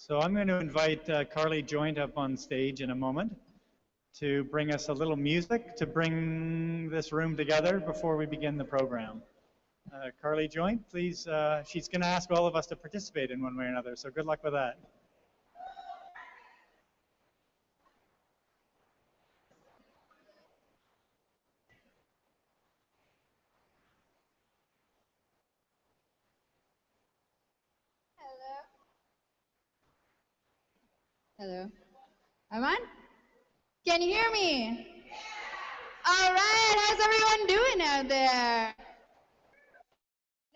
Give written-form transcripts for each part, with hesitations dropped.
So I'm going to invite Carly Joint up on stage in a moment to bring us a little music to bring this room together before we begin the program. Carly Joint, please, she's going to ask all of us to participate in one way or another, so good luck with that. Hello. I'm on? Can you hear me? All right, how's everyone doing out there?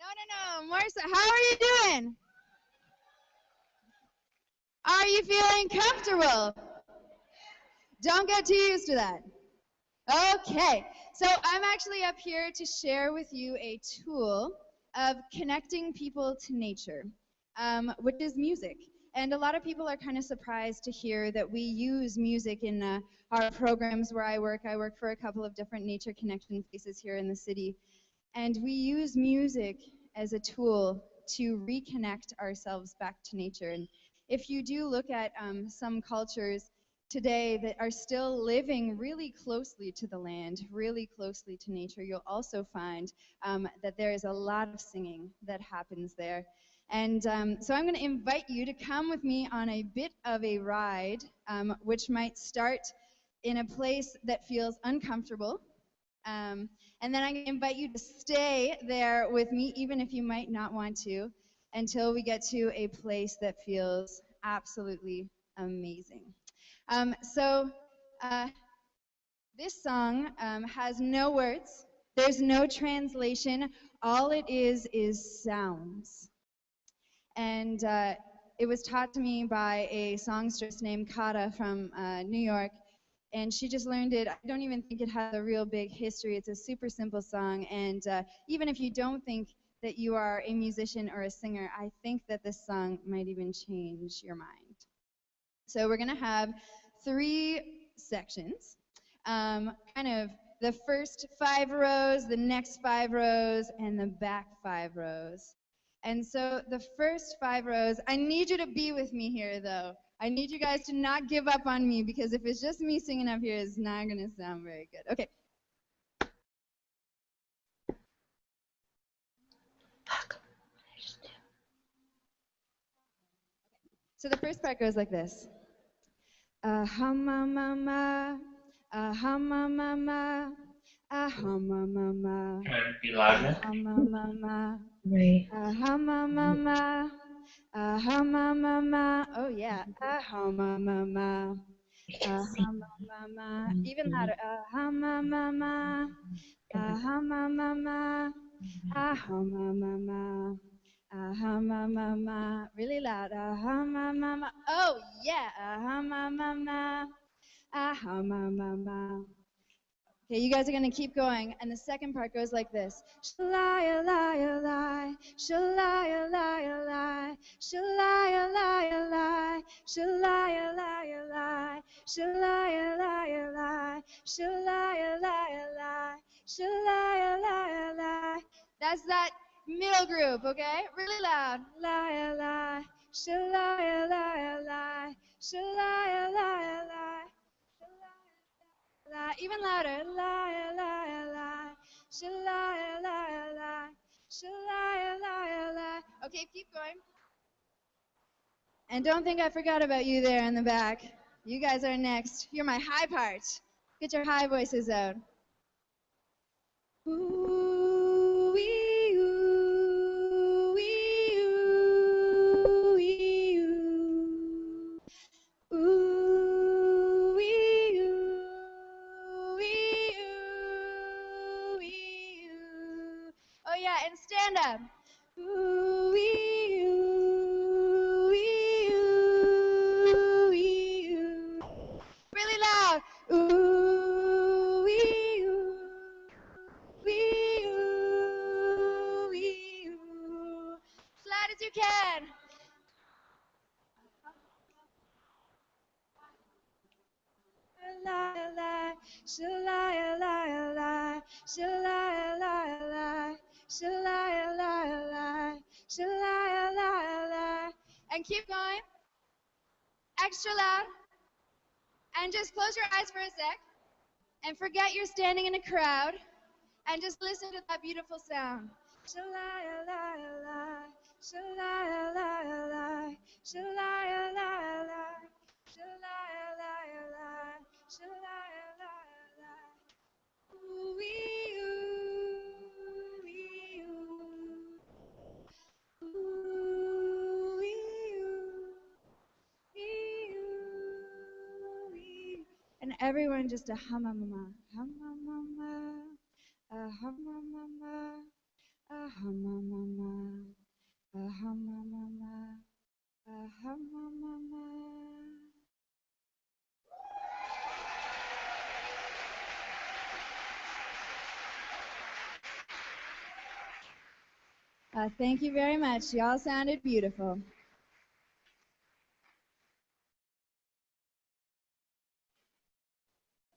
No, more so. How are you doing? Are you feeling comfortable? Don't get too used to that. Okay, so I'm actually up here to share with you a tool of connecting people to nature, which is music. And a lot of people are kind of surprised to hear that we use music in our programs where I work. I work for a couple of different nature connection places here in the city. And we use music as a tool to reconnect ourselves back to nature. And if you do look at some cultures today that are still living really closely to the land, really closely to nature, you'll also find that there is a lot of singing that happens there. And so I'm going to invite you to come with me on a bit of a ride, which might start in a place that feels uncomfortable. And then I'm going to invite you to stay there with me, even if you might not want to, until we get to a place that feels absolutely amazing. This song has no words. There's no translation. All it is sounds. And it was taught to me by a songstress named Kata from New York. And she just learned it. I don't even think it has a real big history. It's a super simple song. And even if you don't think that you are a musician or a singer, I think that this song might even change your mind. So we're going to have 3 sections, kind of the first 5 rows, the next 5 rows, and the back 5 rows. And so the first 5 rows, I need you to be with me here, though. I need you guys to not give up on me, because if it's just me singing up here, it's not going to sound very good. Okay. So the first part goes like this. Ah-ha-ma-ma-ma, ah-ha-ma-ma-ma, ah-ha-ma-ma-ma. Can I be louder? Ah-ha-ma-ma-ma. Right. Ah-ha-ma-ma-ma, ah-ha-ma-ma-ma. Oh yeah, ah-ha-ma-ma-ma, ah-ha-ma-ma-ma. Even louder. Ah-ha-ma-ma-ma, ah-ha-ma-ma-ma, ah-ha-ma-ma-ma. Ah-ha-ma-ma-ma, really loud. Ah-ha-ma-ma-ma. Oh yeah, ah-ha-ma-ma-ma, ah-ha-ma-ma-ma. Okay, you guys are gonna keep going, and the second part goes like this. Shalai-a-lai-a-lai, shalai-a-lai-a-lai, shalai-a-lai-a-lai, shalai-a-lai-a-lai, shalai-a-lai-a-lai, shalai-a-lai-a-lai, shalai-a-lai-a-lai. That's that middle group, okay? Really loud. Lie-a-lie, shalai-a-lai-a-lai, shalai-a-lai-a-lai. Even louder. Lie-a-lie-a-lie, shalai-a-lai-a-lai, shalai-a-lai-a-lai. Okay, keep going. And don't think I forgot about you there in the back. You guys are next. You're my high part. Get your high voices out. Ooh-wee, ooh-wee, ooh-wee, ooh. Ooh-wee, ooh-wee, ooh-wee, ooh. Oh yeah, and stand up. Ooh-wee, ooh-wee, ooh-wee, ooh. Really loud. Ooh-wee, ooh-wee, ooh-wee, ooh. As loud as you can. Lie-a-lie, shalai-a-lai-a-lai, shalai-a-lai-a-lai, shalai-a-lai-a-lai, shalai-a-lai-a-lai. And keep going. extra loud, and just close your eyes for a sec, and forget you're standing in a crowd, and just listen to that beautiful sound. Shalai-a-lai-a-lai, shalai-a-lai-a-lai, shalai-a-lai-a-lai, shalai-a-lai-a-lai, shalai-a-lai-a-lai. Ooh-wee-oo, ooh-wee-oo, and everyone just a hum-a-ma-ma, hum-a-ma-ma, a hum-a-ma-ma, a hum-a-ma-ma, a hum-a-ma-ma, a hum-a-ma-ma. Thank you very much. You all sounded beautiful.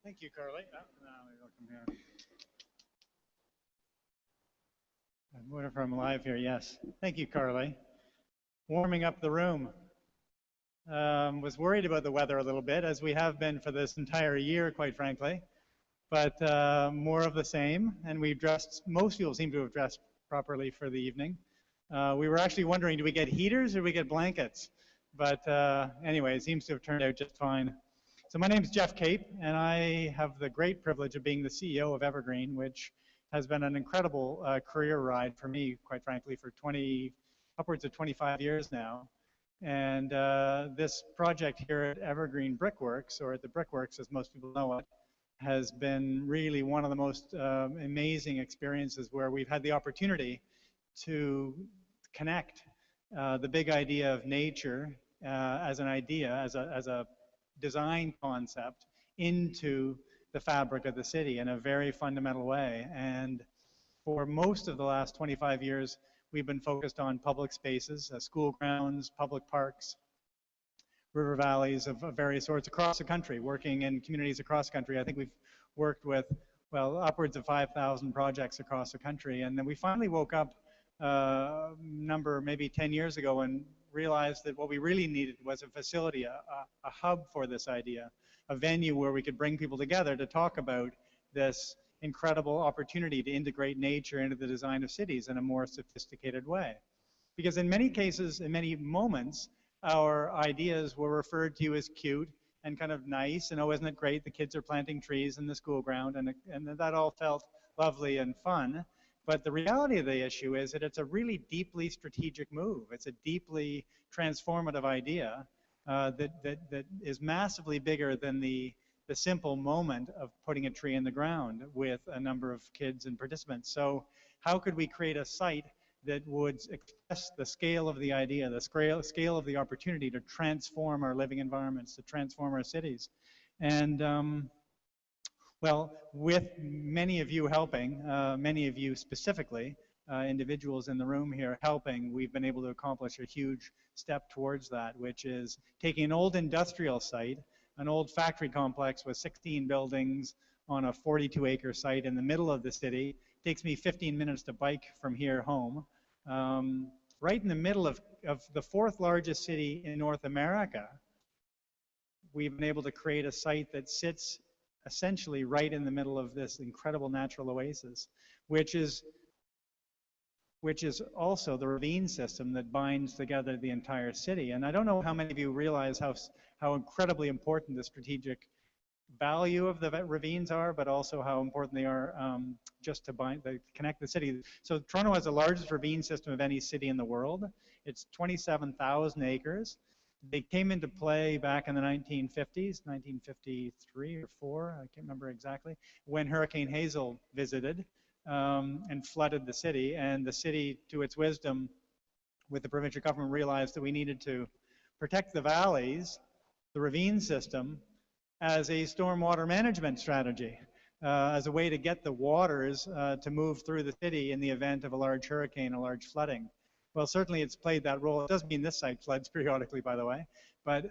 Thank you, Carly. Oh, no, maybe I'll come here. I wonder if I'm live here. Yes. Thank you, Carly. Warming up the room. Was worried about the weather a little bit, as we have been for this entire year, quite frankly. But more of the same. And we've dressed, most people seem to have dressed properly for the evening. We were actually wondering, do we get heaters or do we get blankets? But anyway, it seems to have turned out just fine. So my name is Jeff Cape, and I have the great privilege of being the CEO of Evergreen, which has been an incredible career ride for me, quite frankly, for upwards of 25 years now. And this project here at Evergreen Brickworks, or at the Brickworks as most people know it, has been really one of the most amazing experiences where we've had the opportunity to connect the big idea of nature as an idea, as a design concept into the fabric of the city in a very fundamental way. And for most of the last 25 years, we've been focused on public spaces, school grounds, public parks, river valleys of various sorts across the country, working in communities across the country. I think we've worked with, well, upwards of 5,000 projects across the country. And then we finally woke up maybe 10 years ago and realized that what we really needed was a facility, a hub for this idea, a venue where we could bring people together to talk about this incredible opportunity to integrate nature into the design of cities in a more sophisticated way. Because in many cases, in many moments, our ideas were referred to as cute and kind of nice, and oh, isn't it great, the kids are planting trees in the school ground, and that all felt lovely and fun. But the reality of the issue is that it's a really deeply strategic move. It's a deeply transformative idea that is massively bigger than the simple moment of putting a tree in the ground with a number of kids and participants. So how could we create a site that would express the scale of the idea, the scale of the opportunity to transform our living environments, to transform our cities? And well, with many of you helping, many of you specifically, individuals in the room here helping, we've been able to accomplish a huge step towards that, which is taking an old industrial site, an old factory complex with 16 buildings on a 42-acre site in the middle of the city. It takes me 15 minutes to bike from here home. Right in the middle of the fourth largest city in North America, we've been able to create a site that sits essentially right in the middle of this incredible natural oasis, which is also the ravine system that binds together the entire city. And I don't know how many of you realize how incredibly important the strategic value of the ravines are, but also how important they are just to connect the city. So Toronto has the largest ravine system of any city in the world. It's 27,000 acres. They came into play back in the 1950s, 1953 or 4, I can't remember exactly, when Hurricane Hazel visited and flooded the city. And the city, to its wisdom, with the provincial government, realized that we needed to protect the valleys, the ravine system, as a stormwater management strategy, as a way to get the waters to move through the city in the event of a large hurricane, a large flooding. Well, certainly it's played that role. It doesn't mean this site floods periodically, by the way, but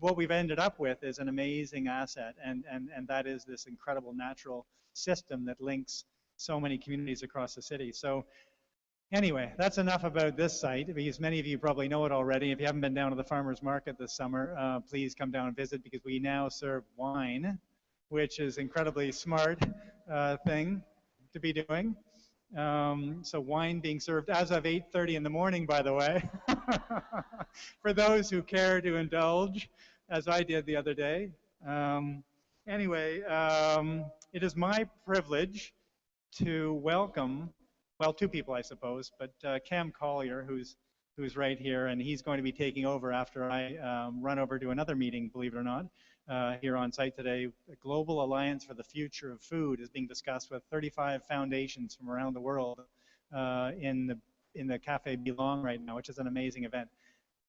what we've ended up with is an amazing asset, and that is this incredible natural system that links so many communities across the city. So Anyway, that's enough about this site, because many of you probably know it already. If you haven't been down to the farmers market this summer, please come down and visit, because we now serve wine, which is incredibly smart thing to be doing. So wine being served as of 8:30 in the morning, by the way, for those who care to indulge, as I did the other day. Anyway, it is my privilege to welcome, well, two people, I suppose, but Cam Collier, who's right here, and he's going to be taking over after I run over to another meeting, believe it or not, here on site today. A Global Alliance for the Future of Food is being discussed with 35 foundations from around the world in the Cafe Belong right now, which is an amazing event.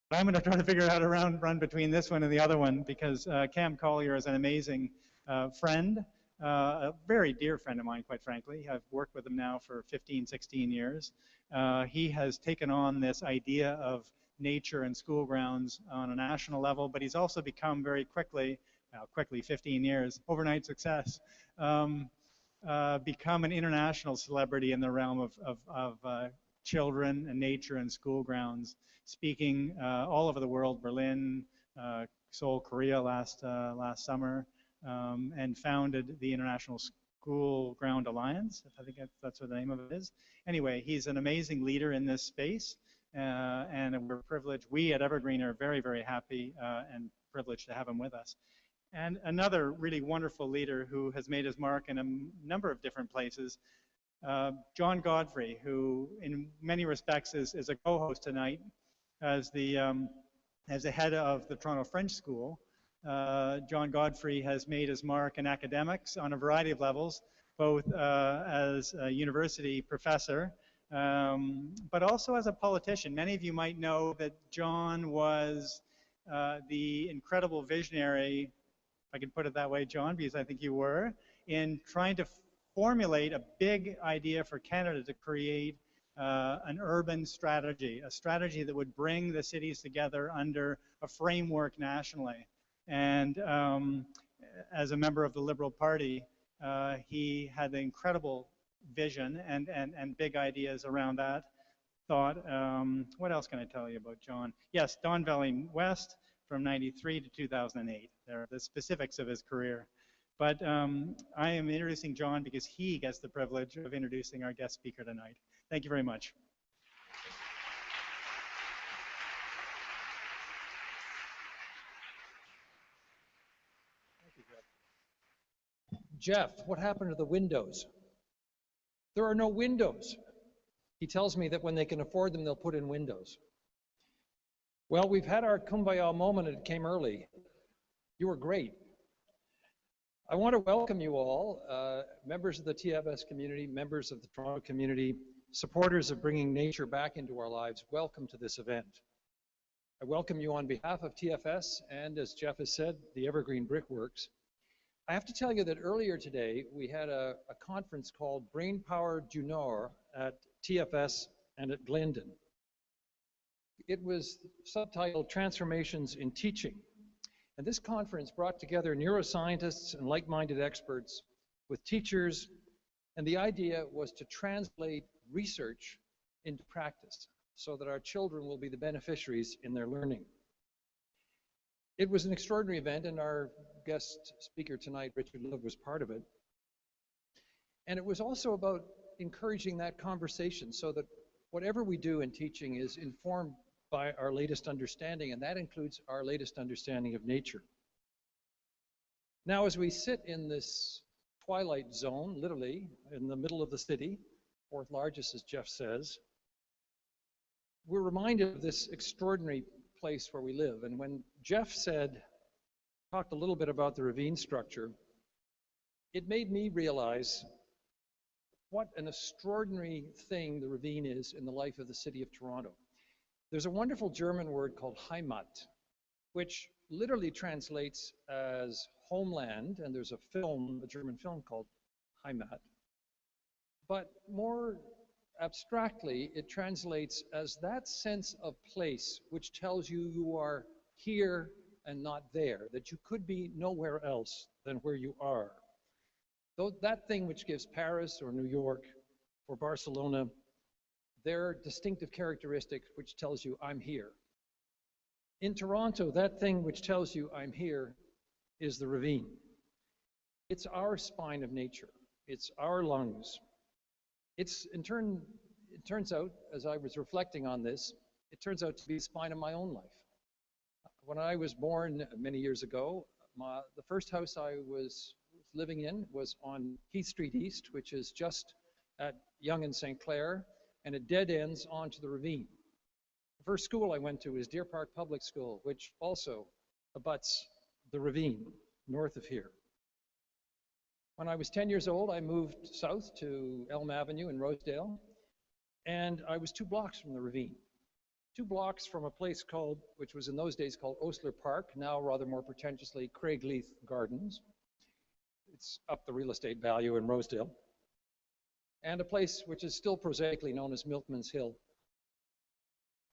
But I'm going to try to figure out how to run between this one and the other one, because Cam Collier is an amazing friend, a very dear friend of mine, quite frankly. I've worked with him now for 15, 16 years. He has taken on this idea of nature and school grounds on a national level, but he's also become very quickly, 15 years, overnight success, become an international celebrity in the realm of children and nature and school grounds, speaking all over the world, Berlin, Seoul, Korea last summer, and founded the International School Ground Alliance. I think that's what the name of it is. Anyway, he's an amazing leader in this space, and we're privileged. We at Evergreen are very, very happy and privileged to have him with us. And another really wonderful leader who has made his mark in a number of different places, John Godfrey, who in many respects is a co-host tonight as the head of the Toronto French School. John Godfrey has made his mark in academics on a variety of levels, both as a university professor, but also as a politician. Many of you might know that John was the incredible visionary, if I can put it that way, John, because I think you were, in trying to formulate a big idea for Canada to create an urban strategy, a strategy that would bring the cities together under a framework nationally. And as a member of the Liberal Party, he had an incredible vision and big ideas around that thought. What else can I tell you about John? Yes, Don Valley West from 93 to 2008. There are the specifics of his career. But I am introducing John because he gets the privilege of introducing our guest speaker tonight. Thank you very much. Jeff, what happened to the windows? There are no windows. He tells me that when they can afford them, they'll put in windows. Well, we've had our kumbaya moment, and it came early. You were great. I want to welcome you all, members of the TFS community, members of the Toronto community, supporters of bringing nature back into our lives. Welcome to this event. I welcome you on behalf of TFS and, as Jeff has said, the Evergreen Brickworks. I have to tell you that earlier today we had a conference called Brainpower du Nord at TFS and at Lyndon. It was subtitled Transformations in Teaching. And this conference brought together neuroscientists and like-minded experts with teachers, and the idea was to translate research into practice so that our children will be the beneficiaries in their learning. It was an extraordinary event, and our guest speaker tonight, Richard Louv, was part of it. And it was also about encouraging that conversation so that whatever we do in teaching is informed by our latest understanding, and that includes our latest understanding of nature. Now, as we sit in this twilight zone, literally in the middle of the city, fourth largest, as Jeff says, we're reminded of this extraordinary place where we live. And when Jeff talked a little bit about the ravine structure, it made me realize what an extraordinary thing the ravine is in the life of the city of Toronto. There's a wonderful German word called Heimat, which literally translates as homeland, and there's a German film called Heimat. But more abstractly, it translates as that sense of place which tells you you are here and not there, that you could be nowhere else than where you are. That thing which gives Paris or New York or Barcelona their distinctive characteristic which tells you I'm here. In Toronto, that thing which tells you I'm here is the ravine. It's our spine of nature. It's our lungs. It turns out, as I was reflecting on this, it turns out to be the spine of my own life. When I was born many years ago, the first house I was living in was on Heath Street East, which is just at Yonge and St. Clair, and it dead ends onto the ravine. The first school I went to was Deer Park Public School, which also abuts the ravine north of here. When I was 10 years old, I moved south to Elm Avenue in Rosedale, and I was 2 blocks from the ravine. 2 blocks from a place which was in those days called Osler Park, now rather more pretentiously Craigleith Gardens. It's up the real estate value in Rosedale. And a place which is still prosaically known as Milkman's Hill.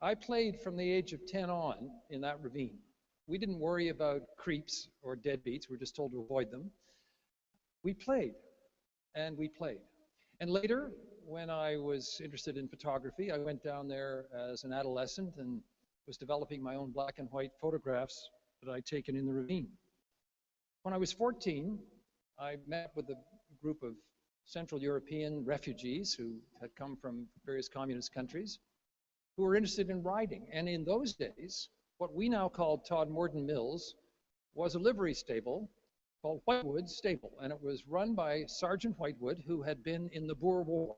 I played from the age of 10 on in that ravine. We didn't worry about creeps or deadbeats. We were just told to avoid them. We played, and we played. And later, when I was interested in photography, I went down there as an adolescent and was developing my own black and white photographs that I'd taken in the ravine. When I was 14, I met with a group of Central European refugees who had come from various communist countries who were interested in riding. And in those days, what we now call Todmorden Mills was a livery stable called Whitewood Stable, and it was run by Sergeant Whitewood, who had been in the Boer War.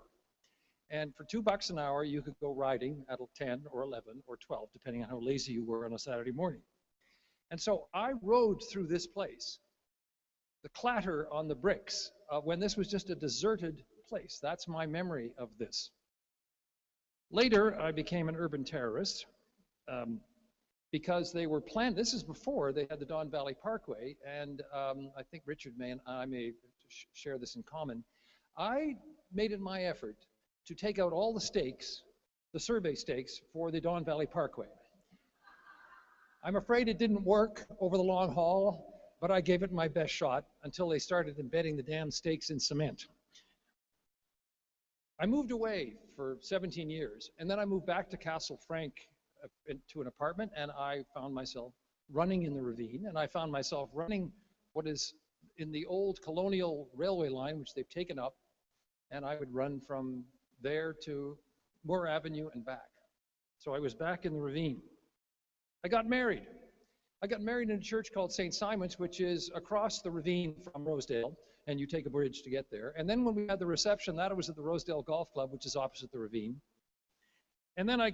And for $2 an hour, you could go riding at 10 or 11 or 12, depending on how lazy you were on a Saturday morning. And so I rode through this place, the clatter on the bricks, when this was just a deserted place. That's my memory of this. Later, I became an urban terrorist because they were planned. This is before they had the Don Valley Parkway, and I think Richard and I may share this in common. I made it my effort to take out all the stakes, the survey stakes, for the Don Valley Parkway. I'm afraid it didn't work over the long haul, but I gave it my best shot until they started embedding the damn stakes in cement. I moved away for 17 years, and then I moved back to Castle Frank to an apartment, and I found myself running in the ravine, and I found myself running what is in the old colonial railway line, which they've taken up, and I would run from there to Moore Avenue and back. So I was back in the ravine. I got married. I got married in a church called St. Simon's, which is across the ravine from Rosedale, and you take a bridge to get there. And then when we had the reception, that was at the Rosedale Golf Club, which is opposite the ravine. And then I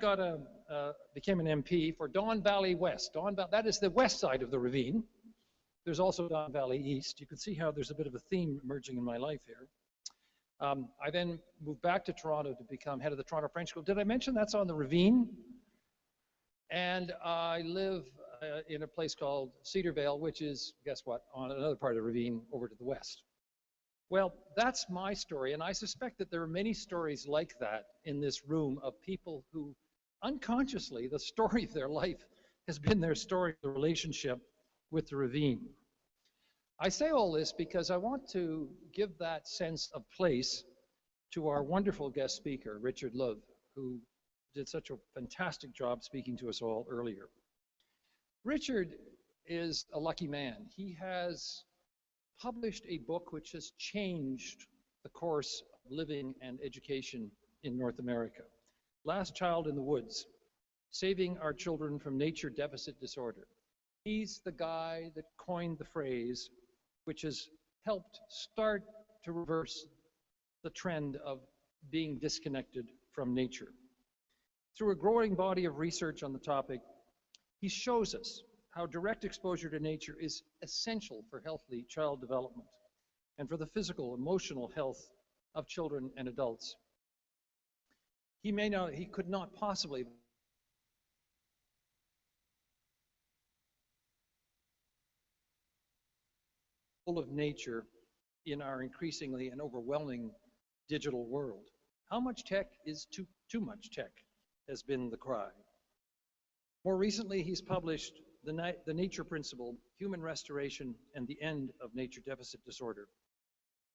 became an MP for Don Valley West. That is the west side of the ravine. There's also Don Valley East. You can see how there's a bit of a theme emerging in my life here. I then moved back to Toronto to become head of the Toronto French School. Did I mention that's on the ravine? And I live in a place called Cedarvale, which is, guess what, on another part of the ravine over to the west. Well, that's my story, and I suspect that there are many stories like that in this room of people who unconsciously, the story of their life has been their story, the relationship with the ravine. I say all this because I want to give that sense of place to our wonderful guest speaker, Richard Louv, who did such a fantastic job speaking to us all earlier. Richard is a lucky man. He has published a book which has changed the course of living and education in North America. Last Child in the Woods, Saving Our Children from Nature Deficit Disorder. He's the guy that coined the phrase which has helped start to reverse the trend of being disconnected from nature. Through a growing body of research on the topic, he shows us how direct exposure to nature is essential for healthy child development and for the physical, emotional health of children and adults. He could not possibly full of nature in our increasingly and overwhelming digital world. How much tech is too much tech has been the cry. More recently, he's published The Nature Principle, Human Restoration and the End of Nature Deficit Disorder,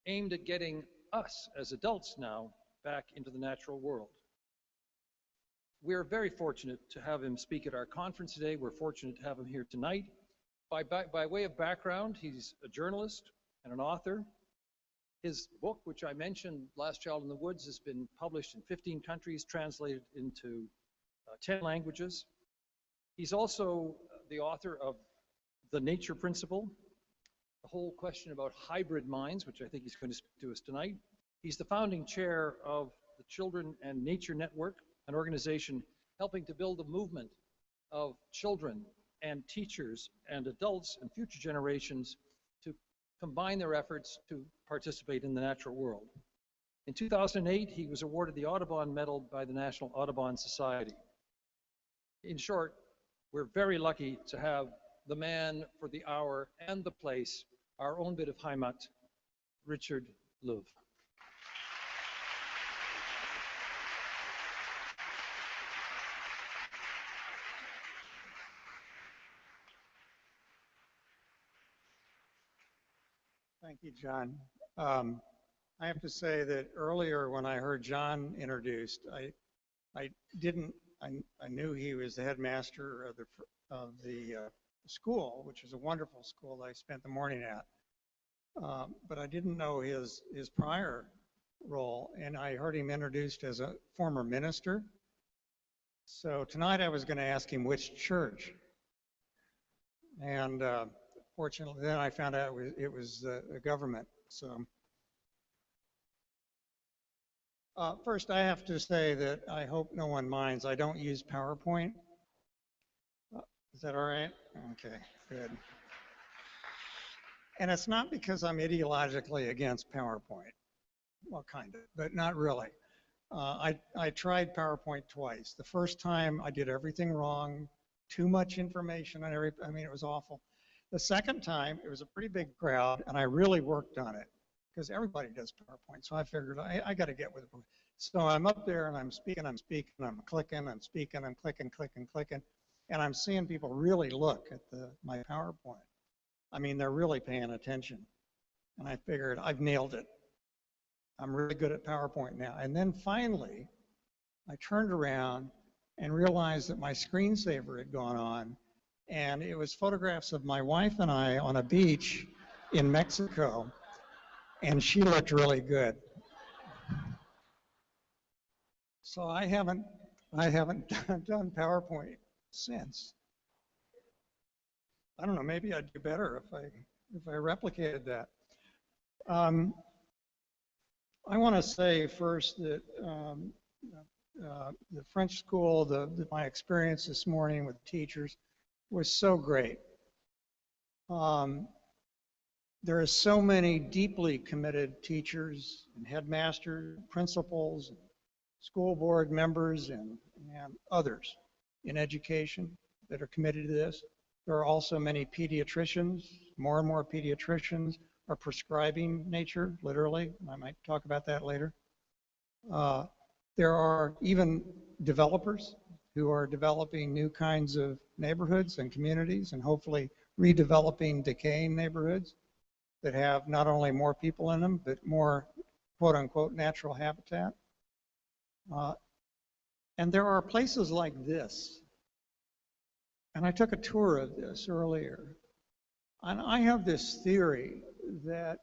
aimed at getting us as adults now back into the natural world. We're very fortunate to have him speak at our conference today. We're fortunate to have him here tonight. By way of background, he's a journalist and an author. His book, which I mentioned, Last Child in the Woods, has been published in 15 countries, translated into 10 languages. He's also the author of The Nature Principle, the whole question about hybrid minds, which I think he's going to speak to us tonight. He's the founding chair of the Children and Nature Network, an organization helping to build a movement of children and teachers and adults and future generations to combine their efforts to participate in the natural world. In 2008, he was awarded the Audubon Medal by the National Audubon Society. In short, we're very lucky to have the man for the hour and the place, our own bit of Heimat, Richard Louv. Thank you, John. I have to say that earlier when I heard John introduced, I knew he was the headmaster of the school, which is a wonderful school that I spent the morning at. But I didn't know his prior role, and I heard him introduced as a former minister. So tonight I was going to ask him which church, and fortunately then I found out it was the government. So first I have to say that I hope no one minds. I don't use PowerPoint. Is that all right? Okay, good. And it's not because I'm ideologically against PowerPoint. Well, kind of, but not really. I tried PowerPoint twice. The first time I did everything wrong, too much information on I mean, it was awful. The second time, it was a pretty big crowd, and I really worked on it because everybody does PowerPoint. So I figured I got to get with it. So I'm up there and I'm speaking, I'm clicking, I'm speaking, I'm clicking, and I'm seeing people really look at my PowerPoint. I mean, they're really paying attention. And I figured I've nailed it. I'm really good at PowerPoint now. And then finally, I turned around and realized that my screensaver had gone on, and it was photographs of my wife and I on a beach in Mexico, and she looked really good. So I haven't done PowerPoint since. I don't know, maybe I'd do better if I replicated that. I want to say first that the French school, my experience this morning with teachers was so great. There are so many deeply committed teachers and headmasters, principals, and school board members, and others in education that are committed to this. There are also many pediatricians. More and more pediatricians are prescribing nature, literally. I might talk about that later. There are even developers who are developing new kinds of neighborhoods and communities, and hopefully redeveloping decaying neighborhoods that have not only more people in them, but more quote-unquote natural habitat. And there are places like this. And I took a tour of this earlier. And I have this theory that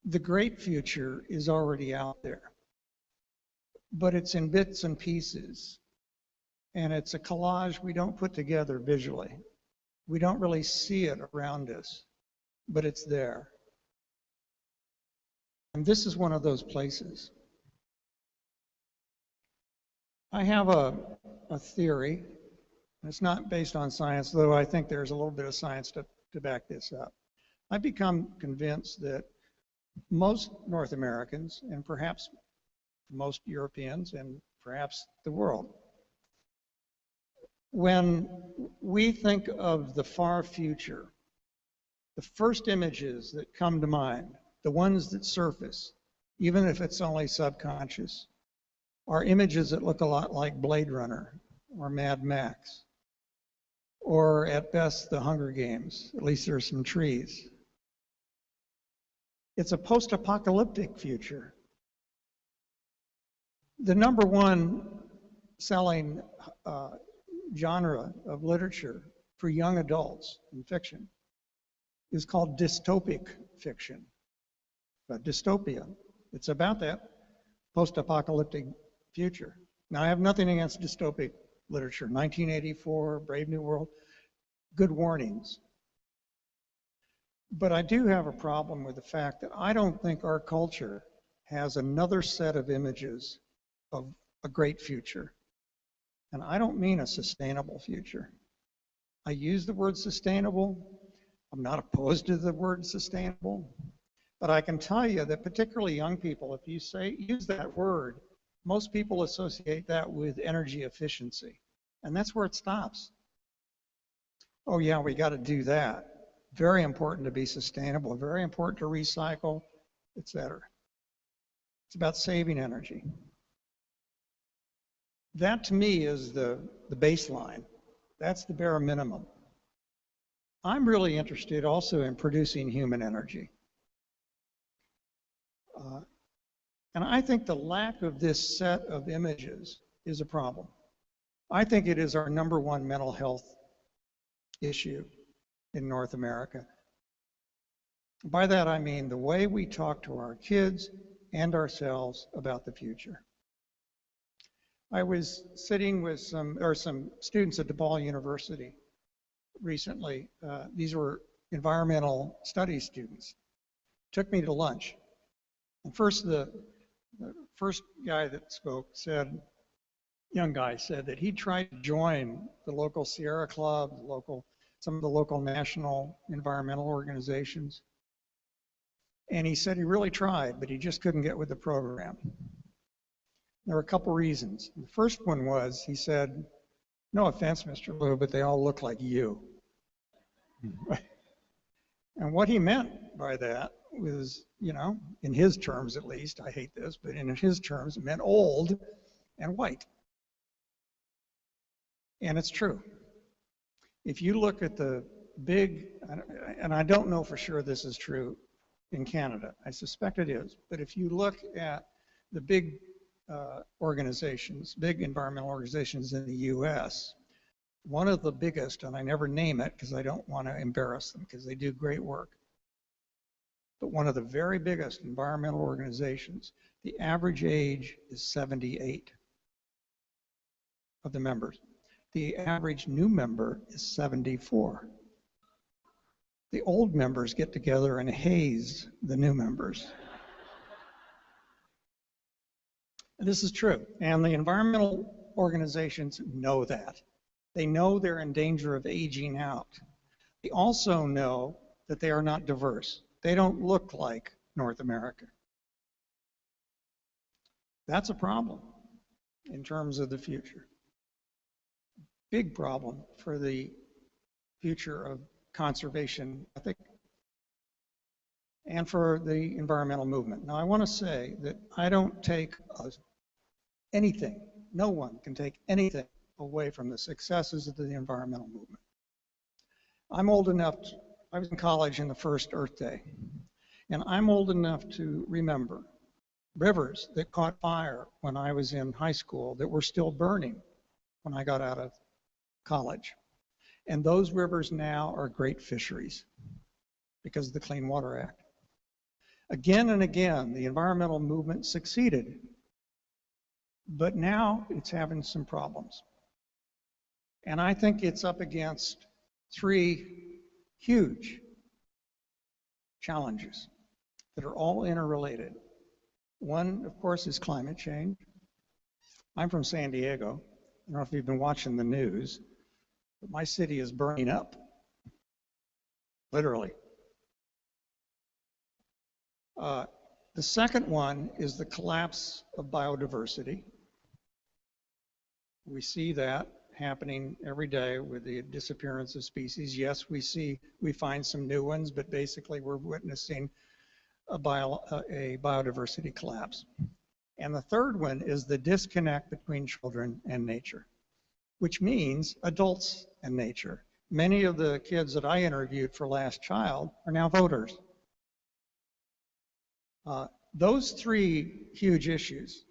the great future is already out there. But it's in bits and pieces. And it's a collage we don't put together visually. We don't really see it around us, but it's there. And this is one of those places. I have a theory. It's not based on science, though I think there's a little bit of science to back this up. I've become convinced that most North Americans, and perhaps most Europeans, and perhaps the world, when we think of the far future, the first images that come to mind, the ones that surface, even if it's only subconscious, are images that look a lot like Blade Runner or Mad Max, or at best the Hunger Games. At least there's some trees. It's a post-apocalyptic future. The number one selling genre of literature for young adults in fiction is called dystopic fiction. Dystopia. It's about that post-apocalyptic future. Now, I have nothing against dystopic literature. 1984, Brave New World, good warnings. But I do have a problem with the fact that I don't think our culture has another set of images of a great future. And I don't mean a sustainable future. I use the word sustainable. I'm not opposed to the word sustainable. But I can tell you that particularly young people, if you use that word, most people associate that with energy efficiency. And that's where it stops. Oh yeah, we got to do that. Very important to be sustainable, very important to recycle, etc. It's about saving energy. That to me is the baseline. That's the bare minimum. I'm really interested also in producing human energy. And I think the lack of this set of images is a problem. I think it is our #1 mental health issue in North America. By that I mean the way we talk to our kids and ourselves about the future. I was sitting with some students at DePaul University recently. These were environmental studies students. Took me to lunch. And first, the first guy that spoke said, young guy said that he tried to join the local Sierra Club, some of the local national environmental organizations. And he said he really tried, but he just couldn't get with the program. There were a couple reasons. The first one was, he said, no offense, Mr. Louv, but they all look like you. And what he meant by that was, in his terms at least, I hate this, but in his terms, it meant old and white. And it's true. If you look at the big, and I don't know for sure this is true in Canada, I suspect it is, but if you look at the big organizations, big environmental organizations in the US, one of the biggest, and I never name it because I don't want to embarrass them because they do great work, but one of the very biggest environmental organizations, the average age is 78 of the members. The average new member is 74. The old members get together and haze the new members. And this is true, and the environmental organizations know that. They know they're in danger of aging out. They also know that they are not diverse. They don't look like North America. That's a problem in terms of the future. Big problem for the future of conservation ethic and for the environmental movement. Now, I want to say that I don't take anything, no one can take anything away from the successes of the environmental movement. I'm old enough, I was in college in the first Earth Day, and I'm old enough to remember rivers that caught fire when I was in high school that were still burning when I got out of college. And those rivers now are great fisheries because of the Clean Water Act. Again and again, the environmental movement succeeded, but now it's having some problems. And I think it's up against 3 huge challenges that are all interrelated. One, of course, is climate change. I'm from San Diego. I don't know if you've been watching the news, but my city is burning up, literally. The second one is the collapse of biodiversity. We see that happening every day with the disappearance of species. Yes, we find some new ones, but basically we're witnessing a biodiversity collapse. And the third one is the disconnect between children and nature, which means adults and nature. Many of the kids that I interviewed for Last Child are now voters. Those 3 huge issues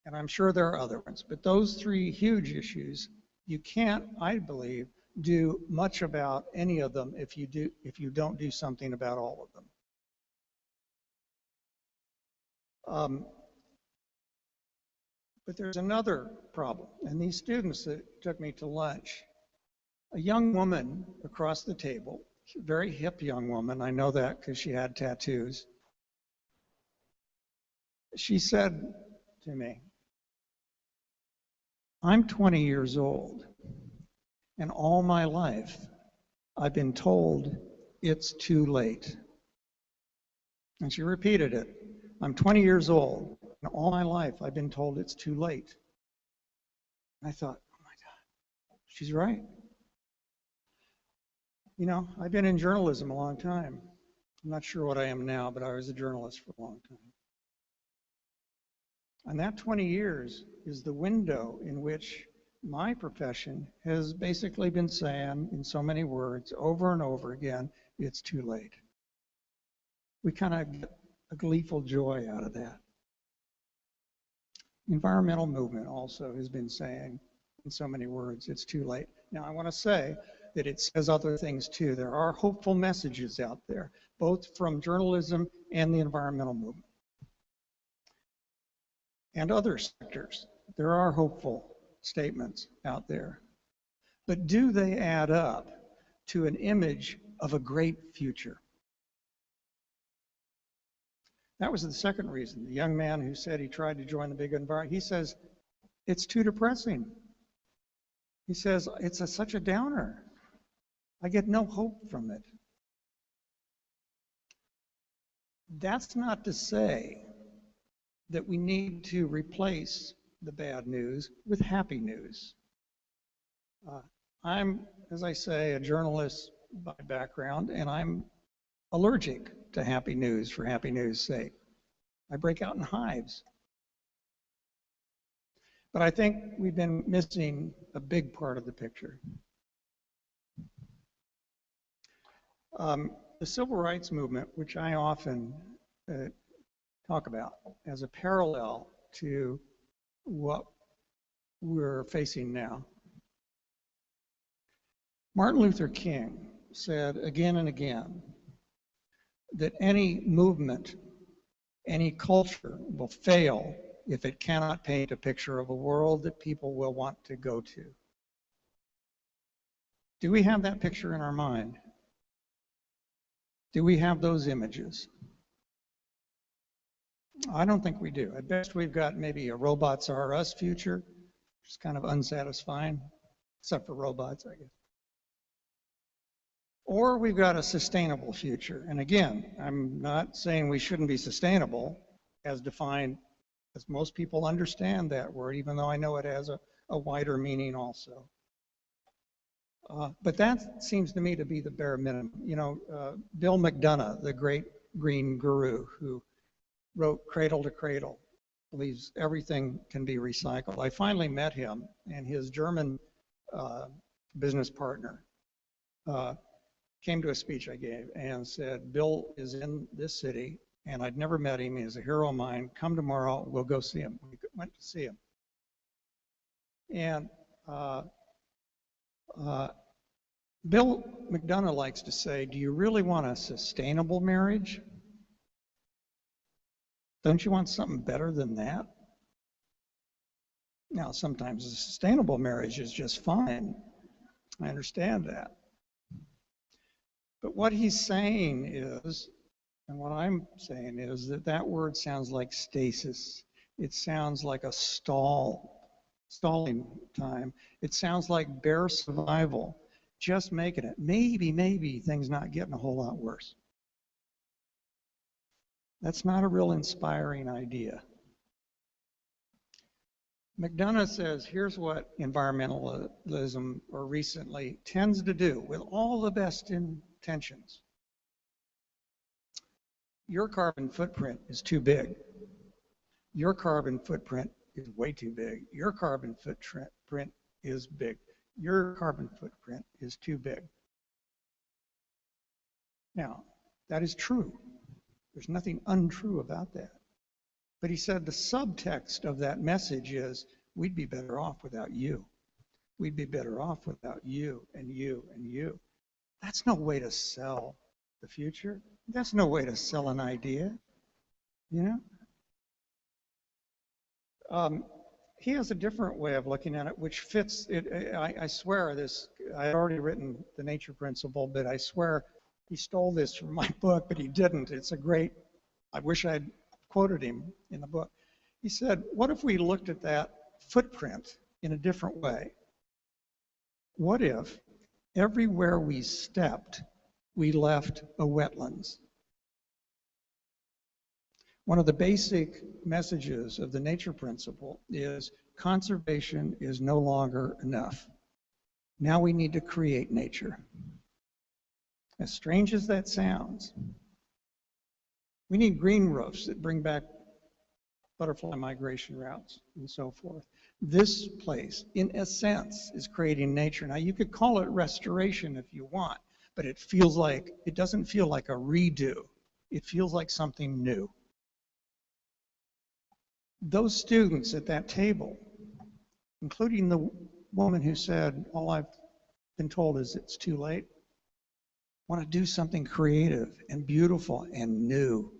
and I'm sure there are other ones, but those three huge issues, you can't, I believe, do much about any of them if you don't do something about all of them. But there's another problem, and these students that took me to lunch, a young woman across the table, a very hip young woman, I know that because she had tattoos, she said to me, I'm 20 years old, and all my life I've been told it's too late. And she repeated it. I'm 20 years old, and all my life I've been told it's too late. And I thought, oh my God, she's right. You know, I've been in journalism a long time. I'm not sure what I am now, but I was a journalist for a long time. And that 20 years is the window in which my profession has basically been saying, in so many words, over and over again, it's too late. We kind of get a gleeful joy out of that. Environmental movement also has been saying, in so many words, it's too late. Now, I want to say that it says other things too. There are hopeful messages out there, both from journalism and the environmental movement. And other sectors, there are hopeful statements out there. But do they add up to an image of a great future? That was the second reason. The young man who said he tried to join the big environment, he says, it's too depressing. He says, it's such a downer. I get no hope from it. That's not to say that we need to replace the bad news with happy news. I'm, as I say, a journalist by background, and I'm allergic to happy news for happy news' sake. I break out in hives. But I think we've been missing a big part of the picture. The civil rights movement, which I often talk about as a parallel to what we're facing now. Martin Luther King said again and again that any movement, any culture will fail if it cannot paint a picture of a world that people will want to go to. Do we have that picture in our mind? Do we have those images? I don't think we do. At best, we've got maybe a robots are us future, which is kind of unsatisfying, except for robots, I guess. Or we've got a sustainable future. And again, I'm not saying we shouldn't be sustainable as defined, as most people understand that word, even though I know it has a wider meaning also. But that seems to me to be the bare minimum. You know, Bill McDonough, the great green guru who wrote Cradle to Cradle, believes everything can be recycled. I finally met him, and his German business partner came to a speech I gave and said, Bill is in this city, and I'd never met him. He's a hero of mine. Come tomorrow, we'll go see him. We went to see him. And Bill McDonough likes to say, do you really want a sustainable marriage? Don't you want something better than that? Now, sometimes a sustainable marriage is just fine. I understand that. But what he's saying is, and what I'm saying is that that word sounds like stasis. It sounds like a stalling time. It sounds like bare survival, just making it. Maybe things not getting a whole lot worse. That's not a real inspiring idea. McDonough says, here's what environmentalism, or recently, tends to do with all the best intentions. Your carbon footprint is too big. Your carbon footprint is way too big. Your carbon footprint is big. Your carbon footprint is too big. Now, that is true. There's nothing untrue about that. But he said the subtext of that message is, we'd be better off without you. We'd be better off without you and you and you. That's no way to sell the future. That's no way to sell an idea, you know? He has a different way of looking at it, which fits it. I swear this, I had already written The Nature Principle, but I swear he stole this from my book, but he didn't. It's a great, I wish I'd quoted him in the book. He said, what if we looked at that footprint in a different way? What if everywhere we stepped, we left a wetlands? One of the basic messages of the nature principle is conservation is no longer enough. Now we need to create nature. As strange as that sounds, we need green roofs that bring back butterfly migration routes and so forth. This place, in a sense, is creating nature. Now, you could call it restoration if you want, but it doesn't feel like a redo. It feels like something new. Those students at that table, including the woman who said, all I've been told is it's too late, want to do something creative and beautiful and new.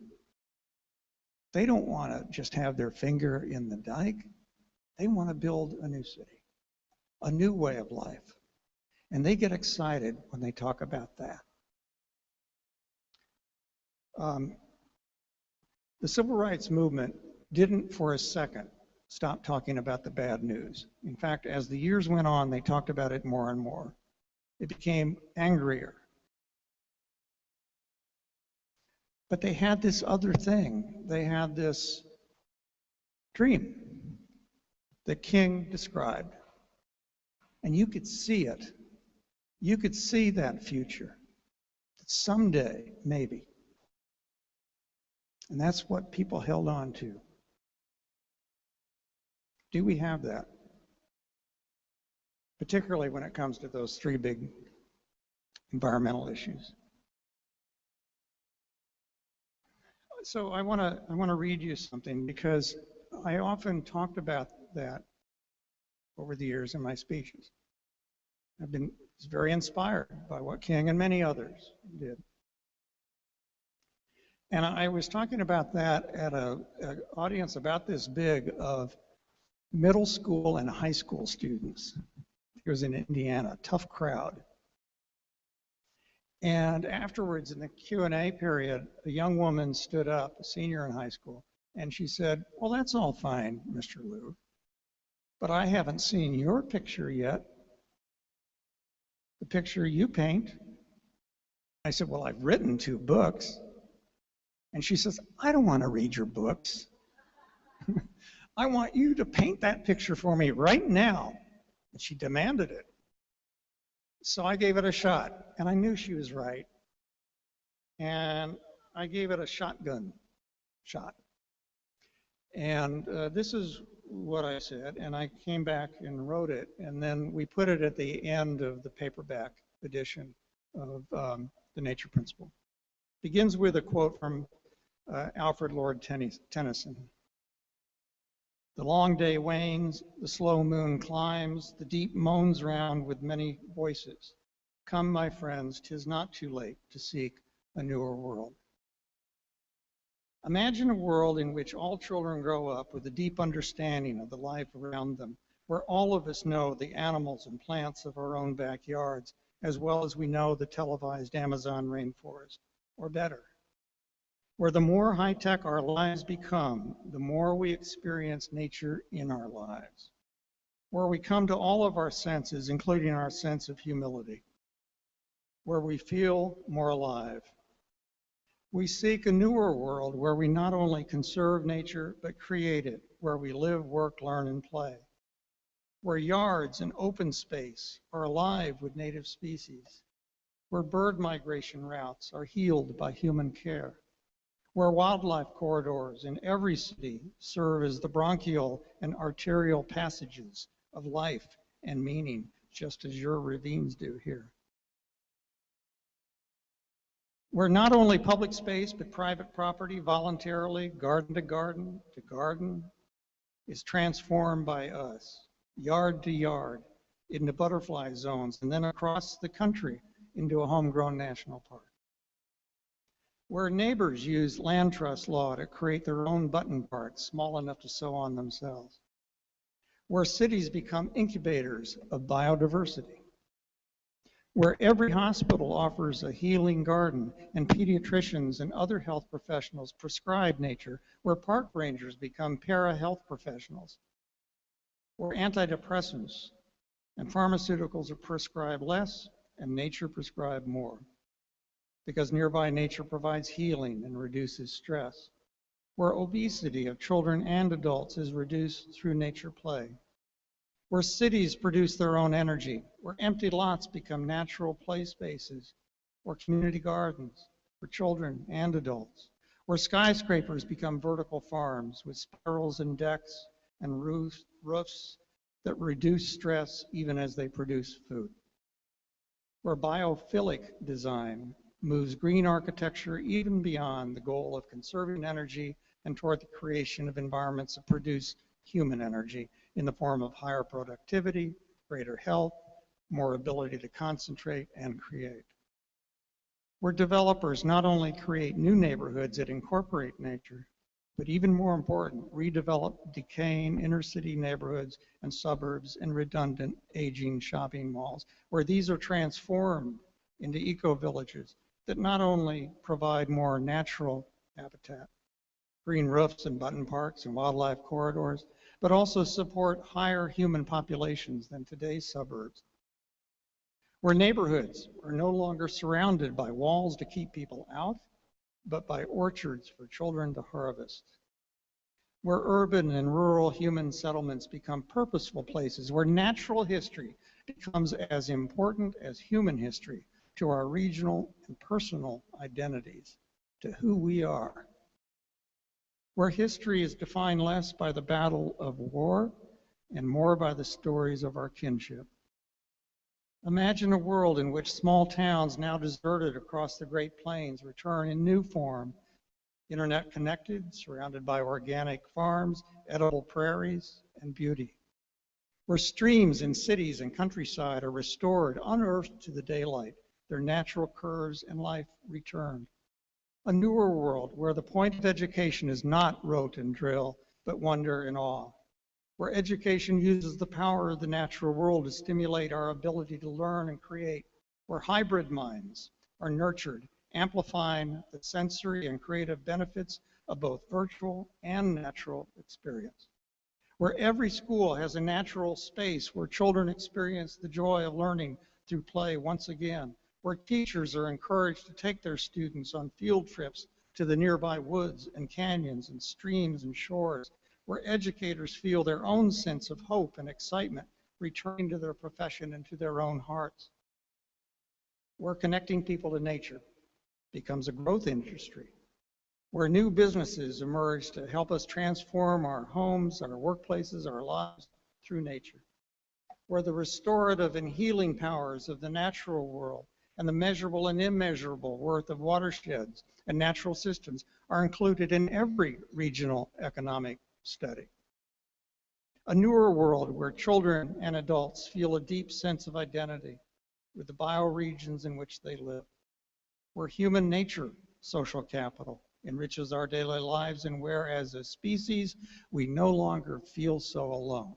They don't want to just have their finger in the dike. They want to build a new city, a new way of life. And they get excited when they talk about that. The civil rights movement didn't for a second stop talking about the bad news. In fact, as the years went on, they talked about it more and more. It became angrier. But they had this other thing. They had this dream that King described. And you could see it. You could see that future. Someday, maybe. And that's what people held on to. Do we have that? Particularly when it comes to those three big environmental issues. So I want to read you something because I often talked about that over the years in my speeches. I've been very inspired by what King and many others did. And I was talking about that at an audience about this big of middle school and high school students. It was in Indiana, tough crowd. And afterwards, in the Q&A period, a young woman stood up, a senior in high school, and she said, well, that's all fine, Mr. Louv, but I haven't seen your picture yet, the picture you paint. I said, well, I've written 2 books. And she says, I don't want to read your books. I want you to paint that picture for me right now. And she demanded it. So I gave it a shot, and I knew she was right. And I gave it a shotgun shot. And this is what I said, and I came back and wrote it, and then we put it at the end of the paperback edition of The Nature Principle. Begins with a quote from Alfred Lord Tennyson. The long day wanes, the slow moon climbs, the deep moans round with many voices. Come, my friends, 'tis not too late to seek a newer world. Imagine a world in which all children grow up with a deep understanding of the life around them, where all of us know the animals and plants of our own backyards, as well as we know the televised Amazon rainforest, or better. Where the more high-tech our lives become, the more we experience nature in our lives. Where we come to all of our senses, including our sense of humility. Where we feel more alive. We seek a newer world where we not only conserve nature, but create it, where we live, work, learn, and play. Where yards and open space are alive with native species. Where bird migration routes are healed by human care. Where wildlife corridors in every city serve as the bronchial and arterial passages of life and meaning, just as your ravines do here. Where not only public space, but private property voluntarily, garden to garden, is transformed by us, yard to yard, into butterfly zones, and then across the country into a homegrown national park. Where neighbors use land trust law to create their own button parks small enough to sew on themselves. Where cities become incubators of biodiversity. Where every hospital offers a healing garden and pediatricians and other health professionals prescribe nature. Where park rangers become para-health professionals. Where antidepressants and pharmaceuticals are prescribed less and nature prescribed more, because nearby nature provides healing and reduces stress. Where obesity of children and adults is reduced through nature play. Where cities produce their own energy. Where empty lots become natural play spaces. Where community gardens for children and adults. Where skyscrapers become vertical farms with spirals and decks and roofs that reduce stress even as they produce food. Where biophilic design moves green architecture even beyond the goal of conserving energy and toward the creation of environments that produce human energy in the form of higher productivity, greater health, more ability to concentrate and create. Where developers not only create new neighborhoods that incorporate nature, but even more important, redevelop decaying inner city neighborhoods and suburbs and redundant aging shopping malls, where these are transformed into eco-villages that not only provide more natural habitat, green roofs and button parks and wildlife corridors, but also support higher human populations than today's suburbs. Where neighborhoods are no longer surrounded by walls to keep people out, but by orchards for children to harvest. Where urban and rural human settlements become purposeful places, where natural history becomes as important as human history to our regional and personal identities, to who we are. Where history is defined less by the battle of war and more by the stories of our kinship. Imagine a world in which small towns now deserted across the Great Plains return in new form, internet connected, surrounded by organic farms, edible prairies, and beauty. Where streams in cities and countryside are restored, unearthed to the daylight, their natural curves and life returned. A newer world where the point of education is not rote and drill, but wonder and awe. Where education uses the power of the natural world to stimulate our ability to learn and create. Where hybrid minds are nurtured, amplifying the sensory and creative benefits of both virtual and natural experience. Where every school has a natural space where children experience the joy of learning through play once again. Where teachers are encouraged to take their students on field trips to the nearby woods and canyons and streams and shores, where educators feel their own sense of hope and excitement returning to their profession and to their own hearts, where connecting people to nature becomes a growth industry, where new businesses emerge to help us transform our homes, our workplaces, our lives through nature, where the restorative and healing powers of the natural world and the measurable and immeasurable worth of watersheds and natural systems are included in every regional economic study. A newer world where children and adults feel a deep sense of identity with the bioregions in which they live, where human nature social capital enriches our daily lives, and where as a species we no longer feel so alone.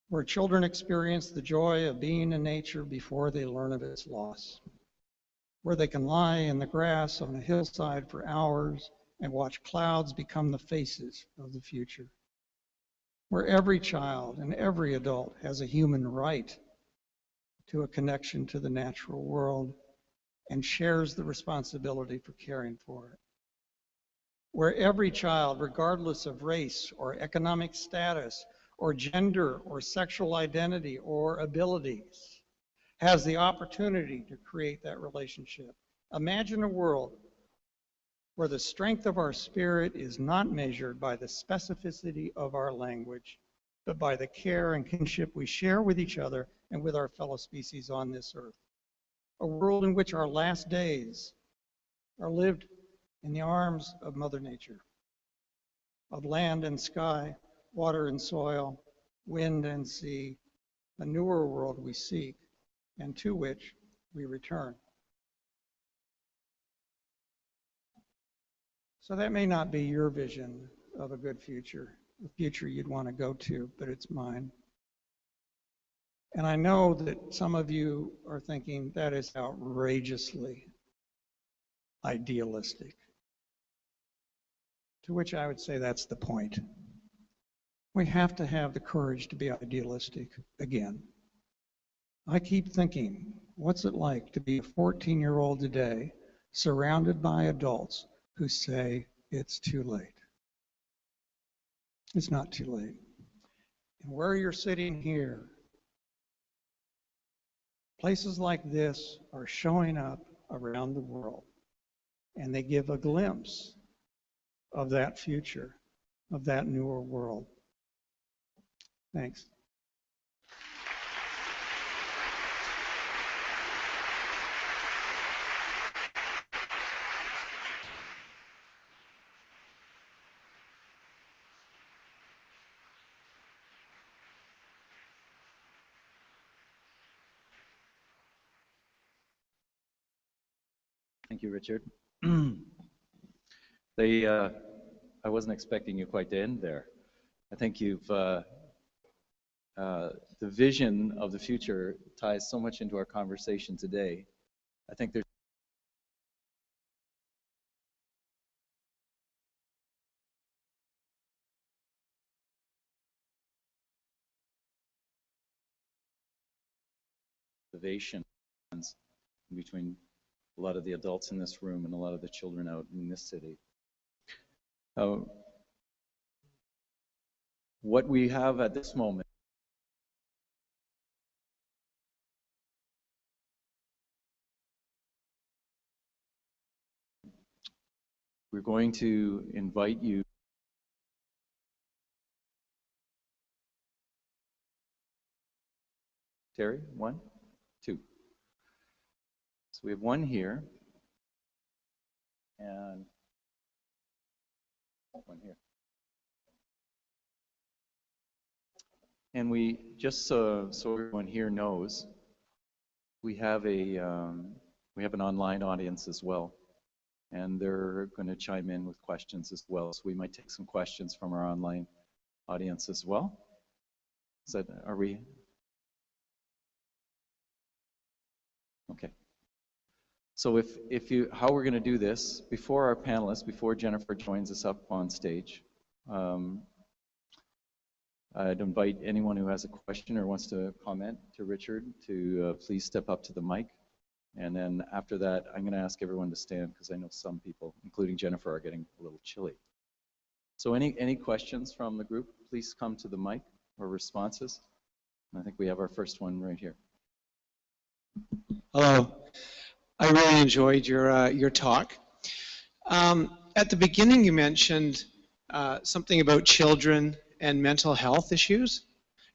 Where children experience the joy of being in nature before they learn of its loss. Where they can lie in the grass on a hillside for hours and watch clouds become the faces of the future. Where every child and every adult has a human right to a connection to the natural world and shares the responsibility for caring for it. Where every child, regardless of race or economic status or gender or sexual identity or abilities, has the opportunity to create that relationship. Imagine a world where the strength of our spirit is not measured by the specificity of our language, but by the care and kinship we share with each other and with our fellow species on this earth. a world in which our last days are lived in the arms of Mother Nature, of land and sky, water and soil, wind and sea, a newer world we seek and to which we return. So that may not be your vision of a good future, a future you'd want to go to, but it's mine. And I know that some of you are thinking that is outrageously idealistic. To which I would say that's the point. We have to have the courage to be idealistic again. I keep thinking, what's it like to be a 14-year-old today surrounded by adults who say it's too late? It's not too late. And where you're sitting here, places like this are showing up around the world, and they give a glimpse of that future, of that newer world. Thanks. Thank you, Richard. I wasn't expecting you quite to end there. I think you've, the vision of the future ties so much into our conversation today. I think there's innovation between a lot of the adults in this room and a lot of the children out in this city. What we have at this moment we're going to invite you Terry, 1, 2. So we have 1 here and 1 here. And we, just so everyone here knows, we have an online audience as well, and they're going to chime in with questions as well. So we might take some questions from our online audience as well. Are we? Okay. So how we're going to do this, before our panelists, before Jennifer joins us up on stage, I'd invite anyone who has a question or wants to comment to Richard to please step up to the mic. And then after that, I'm going to ask everyone to stand because I know some people, including Jennifer, are getting a little chilly. So any questions from the group, please come to the mic or responses. And I think we have our first one right here. Hello. I really enjoyed your talk. At the beginning, you mentioned something about children and mental health issues.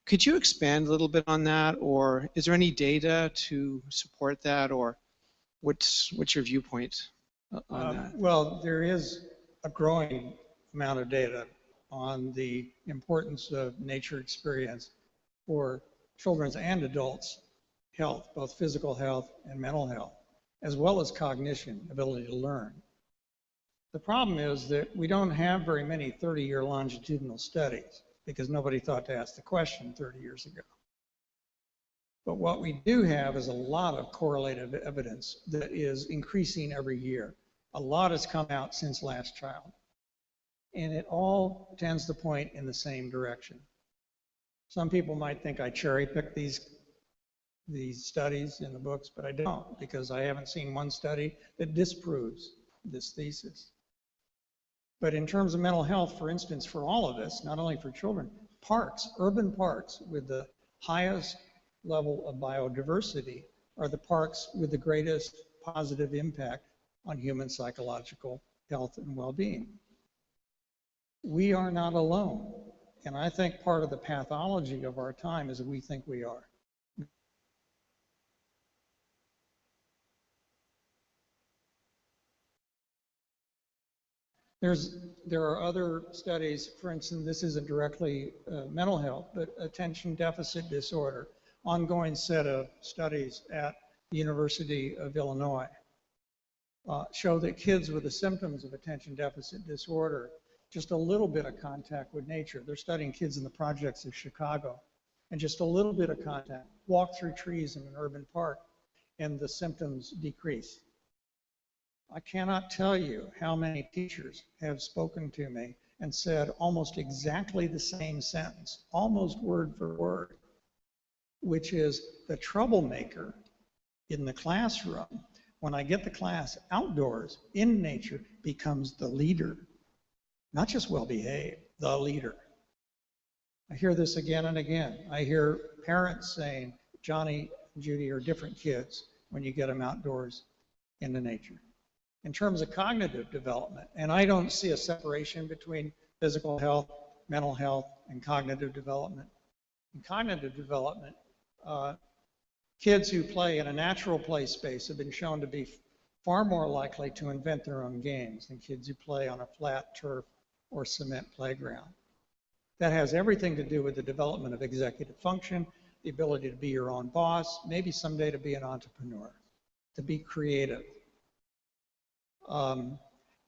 Could you expand a little bit on that, or is there any data to support that, or what's your viewpoint on that? Well, there is a growing amount of data on the importance of nature experience for children's and adults' health, both physical health and mental health, as well as cognition, ability to learn. The problem is that we don't have very many 30-year longitudinal studies because nobody thought to ask the question 30 years ago. But what we do have is a lot of correlative evidence that is increasing every year. A lot has come out since last child. And it all tends to point in the same direction. Some people might think I cherry-pick these studies in the books, but I don't, because I haven't seen one study that disproves this thesis. But in terms of mental health, for instance, for all of us, not only for children, parks, urban parks with the highest level of biodiversity are the parks with the greatest positive impact on human psychological health and well-being. We are not alone. And I think part of the pathology of our time is that we think we are. There are other studies, for instance, this isn't directly mental health, but attention deficit disorder, ongoing set of studies at the University of Illinois show that kids with the symptoms of attention deficit disorder, just a little bit of contact with nature. They're studying kids in the projects of Chicago, and just a little bit of contact, walk through trees in an urban park, and the symptoms decrease. I cannot tell you how many teachers have spoken to me and said almost exactly the same sentence, almost word for word, which is the troublemaker in the classroom, when I get the class outdoors in nature, becomes the leader, not just well-behaved, the leader. I hear this again and again. I hear parents saying, Johnny and Judy are different kids when you get them outdoors into nature. In terms of cognitive development, and I don't see a separation between physical health, mental health, and cognitive development. In cognitive development, kids who play in a natural play space have been shown to be far more likely to invent their own games than kids who play on a flat turf or cement playground. That has everything to do with the development of executive function, the ability to be your own boss, maybe someday to be an entrepreneur, to be creative.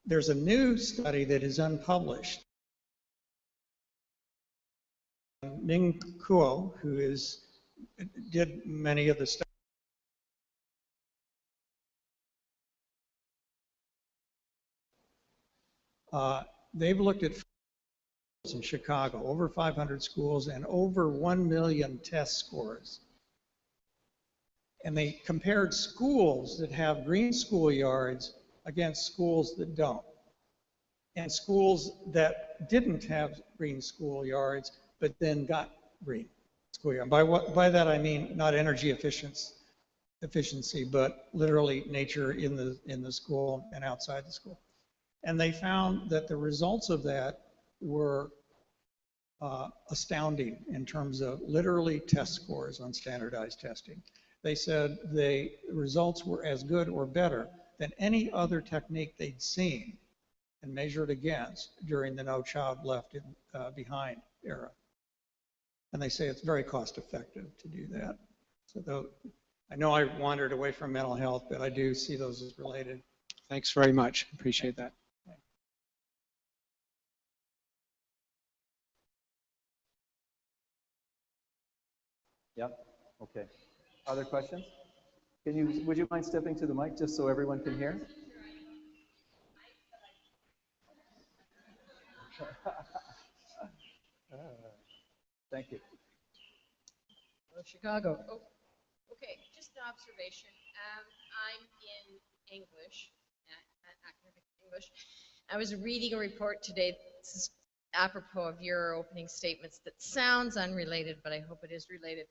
There's a new study that is unpublished. Ming Kuo, who did many of the studies. They've looked at in Chicago, over 500 schools and over 1 million test scores. And they compared schools that have green schoolyards against schools that don't, and schools that didn't have green schoolyards but then got green schoolyard. By that I mean not energy efficiency, but literally nature in the school and outside the school. And they found that the results of that were astounding in terms of literally test scores on standardized testing. They said the results were as good or better than any other technique they'd seen and measured against during the No Child Left Behind era. And they say it's very cost effective to do that. So I know I wandered away from mental health, but I do see those as related. Thanks very much. Appreciate that. Yep. Okay. Other questions? Would you mind stepping to the mic just so everyone can hear? Thank you. Chicago. Oh, okay, just an observation. I'm in English, academic English. I was reading a report today. This is apropos of your opening statements that sounds unrelated, but I hope it is related.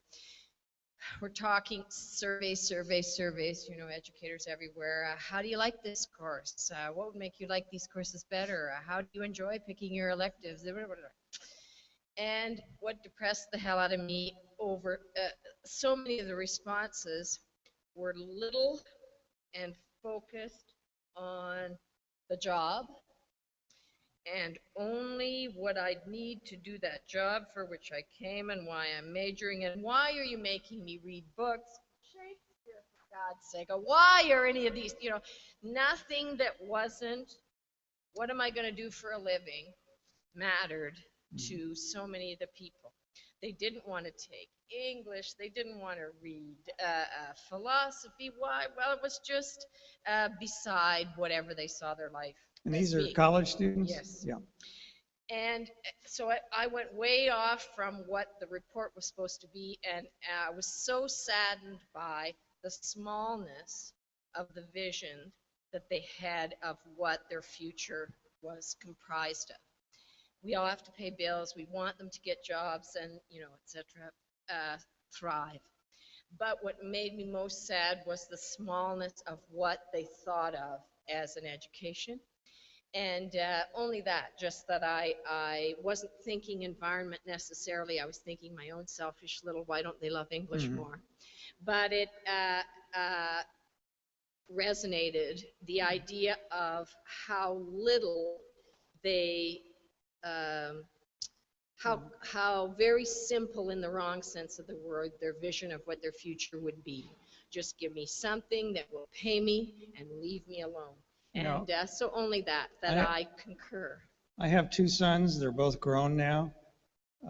We're talking surveys, you know, educators everywhere. How do you like this course? What would make you like these courses better? How do you enjoy picking your electives? And what depressed the hell out of me over so many of the responses were little and focused on the job and only what I'd need to do that job for which I came and why I'm majoring and why are you making me read books? Shakespeare, for God's sake. Why are any of these, you know, nothing that wasn't what am I going to do for a living mattered to so many of the people. They didn't want to take English. They didn't want to read philosophy. Why? Well, it was just beside whatever they saw their life. And these are college students? Yes. Yeah. And so I went way off from what the report was supposed to be, and I was so saddened by the smallness of the vision that they had of what their future was comprised of. We all have to pay bills. We want them to get jobs and, you know, et cetera, thrive. But what made me most sad was the smallness of what they thought of as an education. And only that, just that I wasn't thinking environment necessarily. I was thinking my own selfish little, why don't they love English more? But it resonated, the idea of how little they how very simple in the wrong sense of the word their vision of what their future would be. Just give me something that will pay me and leave me alone. And so only that I concur. I have two sons. They're both grown now.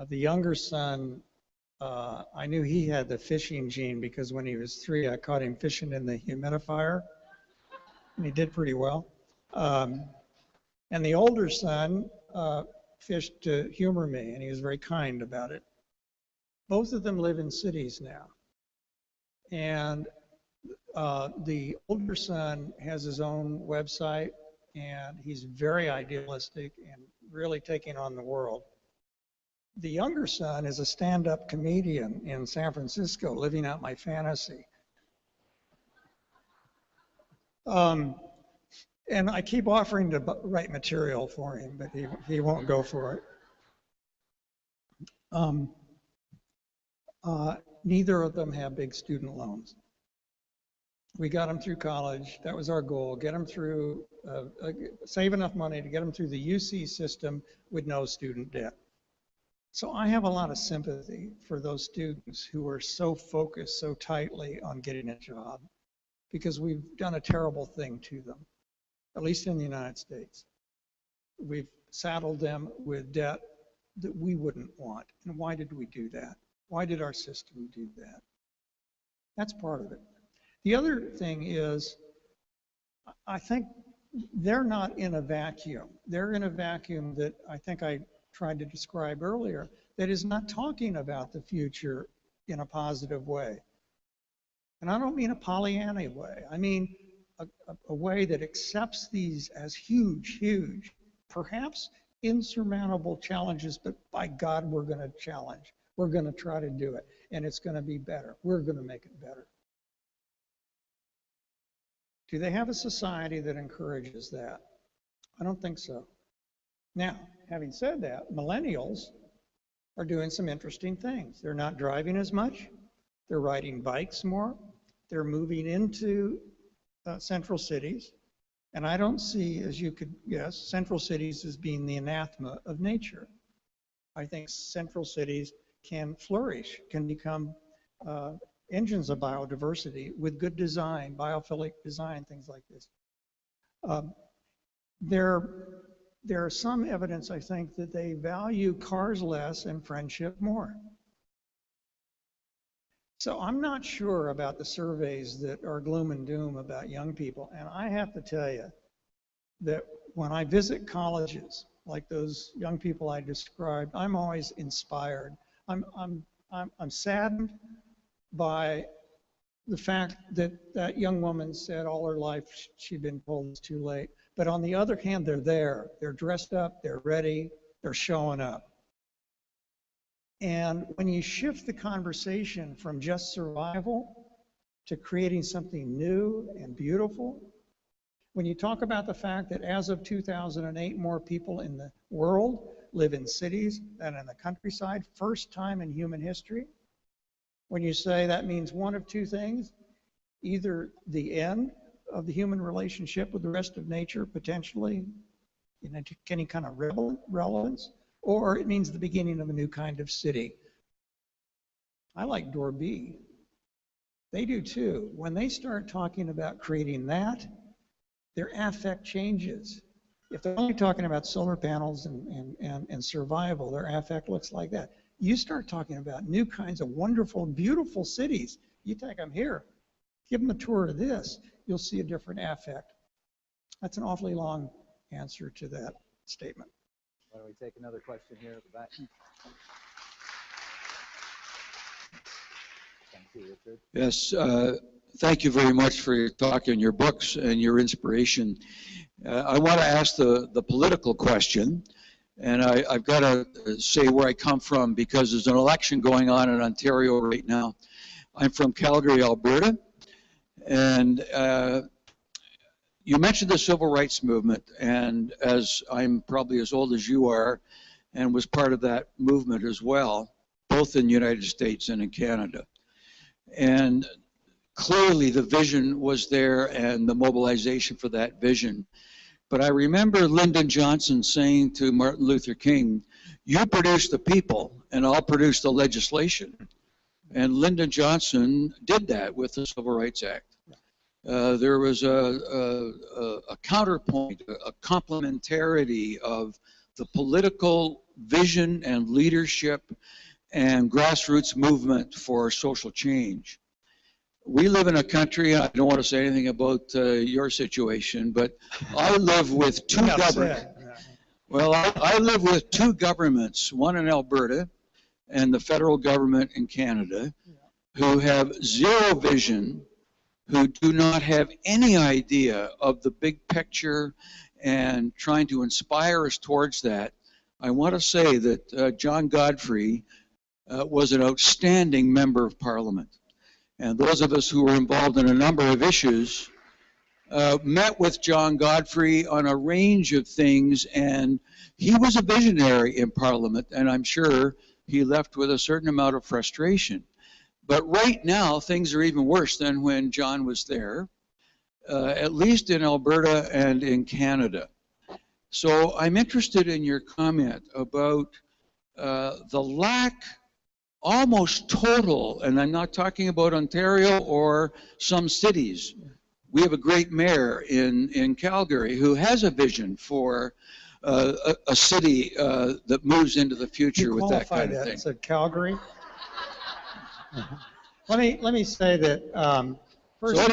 The younger son, I knew he had the fishing gene because when he was 3, I caught him fishing in the humidifier, and he did pretty well. And the older son fished to humor me, and he was very kind about it. Both of them live in cities now. And the older son has his own website, and he's very idealistic and really taking on the world. The younger son is a stand-up comedian in San Francisco, living out my fantasy. And I keep offering to write material for him, but he won't go for it. Neither of them have big student loans. We got them through college. That was our goal, get them through, save enough money to get them through the UC system with no student debt. So I have a lot of sympathy for those students who are so focused so tightly on getting a job, because we've done a terrible thing to them, at least in the United States. We've saddled them with debt that we wouldn't want. And why did we do that? Why did our system do that? That's part of it. The other thing is, I think they're not in a vacuum. They're in a vacuum that I think I tried to describe earlier, that is not talking about the future in a positive way. And I don't mean a Pollyanna way. I mean a way that accepts these as huge, huge, perhaps insurmountable challenges, but by God, we're going to challenge. We're going to try to do it, and it's going to be better. We're going to make it better. Do they have a society that encourages that? I don't think so. Now, having said that, millennials are doing some interesting things. They're not driving as much. They're riding bikes more. They're moving into central cities. And I don't see, as you could guess, central cities as being the anathema of nature. I think central cities can flourish, can become engines of biodiversity with good design, biophilic design, things like this. There are some evidence, I think, that they value cars less and friendship more. So I'm not sure about the surveys that are gloom and doom about young people. And I have to tell you that when I visit colleges, like those young people I described, I'm always inspired. I'm saddened by the fact that that young woman said all her life she'd been told it's too late. But on the other hand, they're there. They're dressed up, they're ready, they're showing up. And when you shift the conversation from just survival to creating something new and beautiful, when you talk about the fact that as of 2008, more people in the world live in cities than in the countryside, first time in human history, when you say that means one of two things, either the end of the human relationship with the rest of nature, potentially, in any kind of relevance, or it means the beginning of a new kind of city. I like door B. They do too. When they start talking about creating that, their affect changes. If they're only talking about solar panels and survival, their affect looks like that. You start talking about new kinds of wonderful, beautiful cities. You take them here, give them a tour of this, you'll see a different affect. That's an awfully long answer to that statement. Why don't we take another question here at the back? Thank you, Richard. Yes, thank you very much for your talk and your books and your inspiration. I want to ask the political question, and I've got to say where I come from because there's an election going on in Ontario right now. I'm from Calgary, Alberta, and you mentioned the civil rights movement, and as I'm probably as old as you are, and was part of that movement as well, both in the United States and in Canada. And clearly the vision was there and the mobilization for that vision. But I remember Lyndon Johnson saying to Martin Luther King, "You produce the people, and I'll produce the legislation." And Lyndon Johnson did that with the Civil Rights Act. There was a counterpoint, a complementarity of the political vision and leadership and grassroots movement for social change. We live in a country, I don't want to say anything about your situation, but I live with two governments. Well, I live with two governments, one in Alberta and the federal government in Canada, who have zero vision, who do not have any idea of the big picture and trying to inspire us towards that. I want to say that John Godfrey was an outstanding member of Parliament. And those of us who were involved in a number of issues met with John Godfrey on a range of things, and he was a visionary in Parliament, and I'm sure he left with a certain amount of frustration. But right now, things are even worse than when John was there, at least in Alberta and in Canada. So I'm interested in your comment about the lack, almost total, and I'm not talking about Ontario or some cities. We have a great mayor in Calgary who has a vision for a city that moves into the future with that kind of thing. It's a Calgary. Let me say that first. So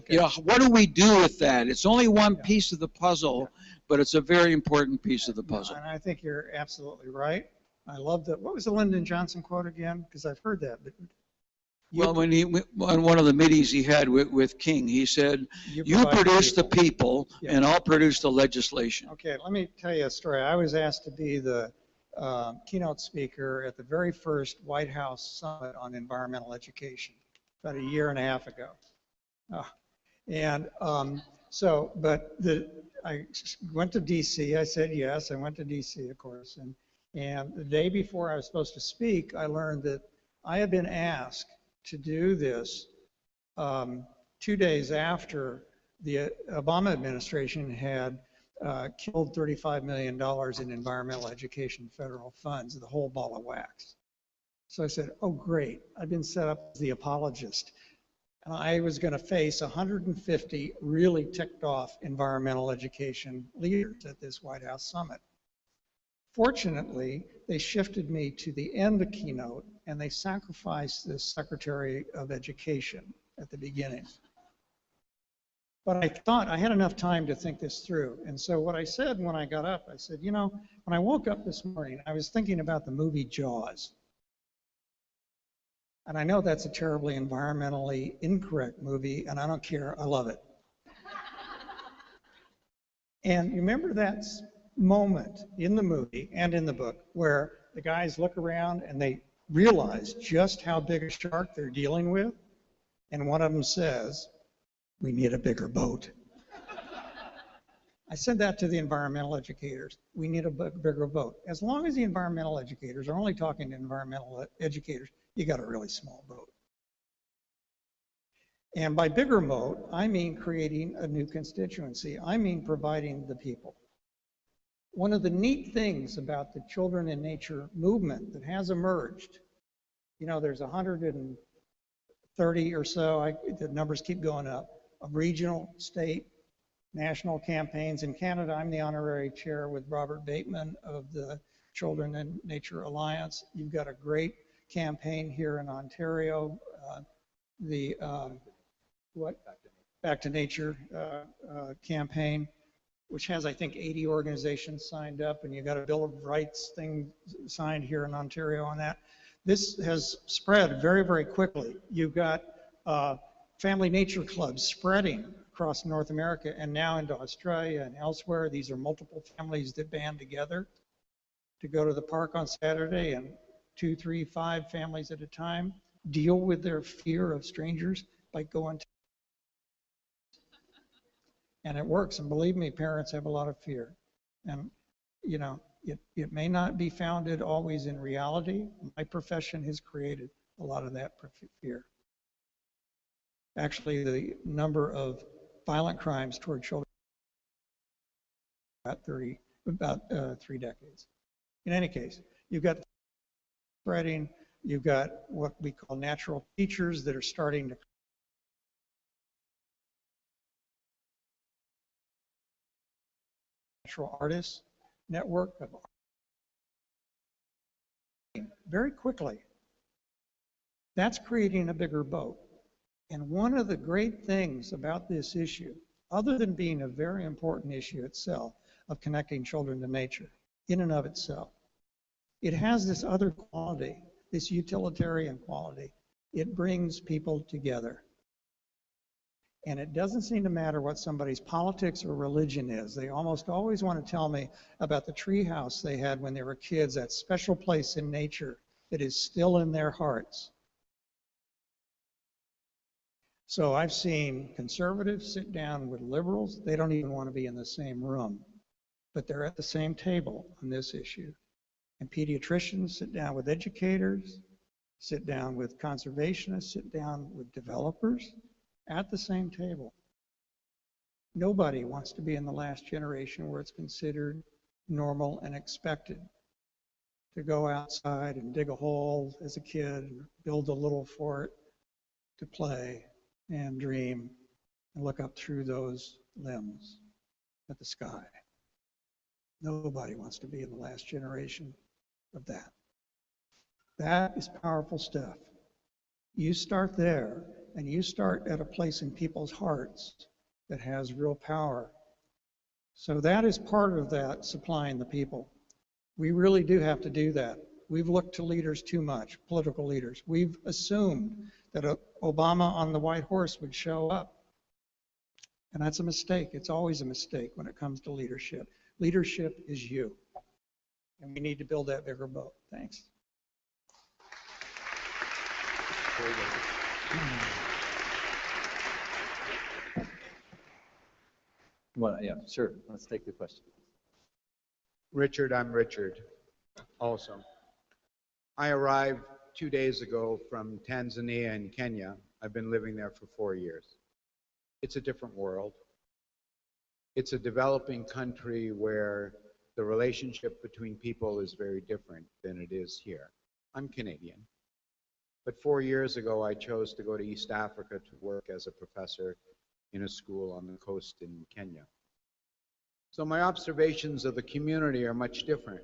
you know, what do we do with that? It's only one piece of the puzzle, but it's a very important piece of the puzzle. And I think you're absolutely right. I love that. What was the Lyndon Johnson quote again? Because I've heard that. But well, when on one of the meetings he had with King, he said, "You produce the people, and I'll produce the legislation." Okay, let me tell you a story. I was asked to be the keynote speaker at the very first White House Summit on Environmental Education about a year and a half ago. I went to D.C. I said yes. I went to D.C., of course. And the day before I was supposed to speak, I learned that I had been asked to do this 2 days after the Obama administration had killed $35 million in environmental education federal funds, the whole ball of wax. So I said, oh, great. I've been set up as the apologist. And I was going to face 150 really ticked off environmental education leaders at this White House summit. Fortunately, they shifted me to the end of keynote, and they sacrificed the Secretary of Education at the beginning. But I thought I had enough time to think this through. And so what I said when I got up, I said, you know, when I woke up this morning, I was thinking about the movie Jaws. And I know that's a terribly environmentally incorrect movie, and I don't care, I love it. And you remember that moment in the movie and in the book where the guys look around and they realize just how big a shark they're dealing with, and one of them says, we need a bigger boat. I said that to the environmental educators. We need a bigger boat. As long as the environmental educators are only talking to environmental educators, you got a really small boat. And by bigger boat, I mean creating a new constituency. I mean providing the people. One of the neat things about the Children in Nature movement that has emerged, you know, there's 130 or so, the numbers keep going up, of regional, state, national campaigns. In Canada, I'm the honorary chair with Robert Bateman of the Children in Nature Alliance. You've got a great campaign here in Ontario, the Back to Nature campaign, which has, I think, 80 organizations signed up, and you've got a Bill of Rights thing signed here in Ontario on that. This has spread very, very quickly. You've got family nature clubs spreading across North America and now into Australia and elsewhere. These are multiple families that band together to go to the park on Saturday, and 2, 3, 5 families at a time deal with their fear of strangers by going to. And it works, and believe me, parents have a lot of fear. And, you know, it may not be founded always in reality. My profession has created a lot of that fear. Actually, the number of violent crimes toward children about 3 decades. In any case, you've got spreading, you've got what we call natural features that are starting to natural artists network of very quickly. That's creating a bigger boat. And one of the great things about this issue, other than being a very important issue itself of connecting children to nature in and of itself, it has this other quality, this utilitarian quality. It brings people together. And it doesn't seem to matter what somebody's politics or religion is. They almost always want to tell me about the tree house they had when they were kids, that special place in nature that is still in their hearts. So I've seen conservatives sit down with liberals. They don't even want to be in the same room, but they're at the same table on this issue. And pediatricians sit down with educators, sit down with conservationists, sit down with developers at the same table. Nobody wants to be in the last generation where it's considered normal and expected to go outside and dig a hole as a kid, and build a little fort to play and dream and look up through those limbs at the sky. Nobody wants to be in the last generation of that. That is powerful stuff. You start there, and you start at a place in people's hearts that has real power. So that is part of that, supplying the people. We really do have to do that. We've looked to leaders too much, political leaders. We've assumed that Obama on the white horse would show up. And that's a mistake. It's always a mistake when it comes to leadership. Leadership is you. And we need to build that bigger boat. Thanks. Well, yeah, sure. Let's take the question. Richard, I'm Richard also. I arrived 2 days ago from Tanzania and Kenya. I've been living there for 4 years. It's a different world. It's a developing country where the relationship between people is very different than it is here. I'm Canadian. But 4 years ago, I chose to go to East Africa to work as a professor in a school on the coast in Kenya. So my observations of the community are much different.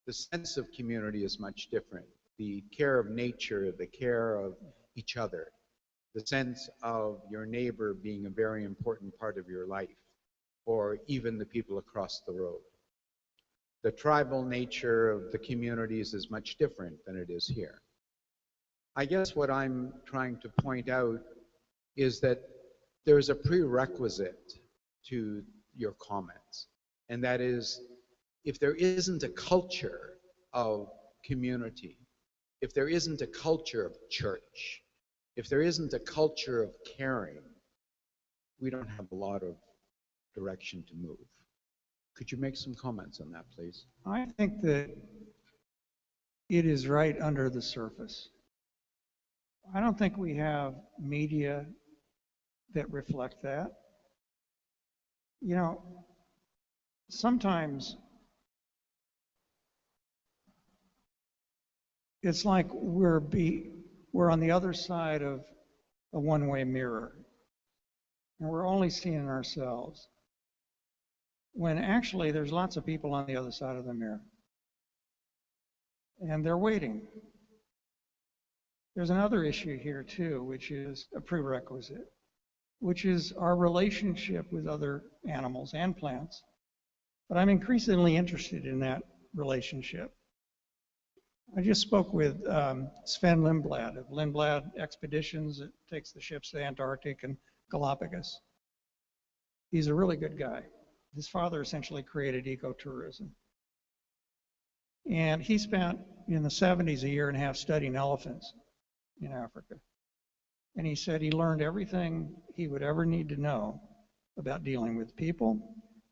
The sense of community is much different. The care of nature, the care of each other, the sense of your neighbor being a very important part of your life, or even the people across the road. The tribal nature of the communities is much different than it is here. I guess what I'm trying to point out is that there's a prerequisite to your comments, and that is, if there isn't a culture of community, if there isn't a culture of church, if there isn't a culture of caring, we don't have a lot of direction to move. Could you make some comments on that, please? I think that it is right under the surface. I don't think we have media that reflect that. You know, sometimes it's like we're on the other side of a one-way mirror, and we're only seeing ourselves, when actually there's lots of people on the other side of the mirror, and they're waiting. There's another issue here too, which is a prerequisite, which is our relationship with other animals and plants. But I'm increasingly interested in that relationship. I just spoke with Sven Lindblad of Lindblad Expeditions that takes the ships to the Antarctic and Galapagos. He's a really good guy. His father essentially created ecotourism. And he spent in the 70s a year and a half studying elephants in Africa. And he said he learned everything he would ever need to know about dealing with people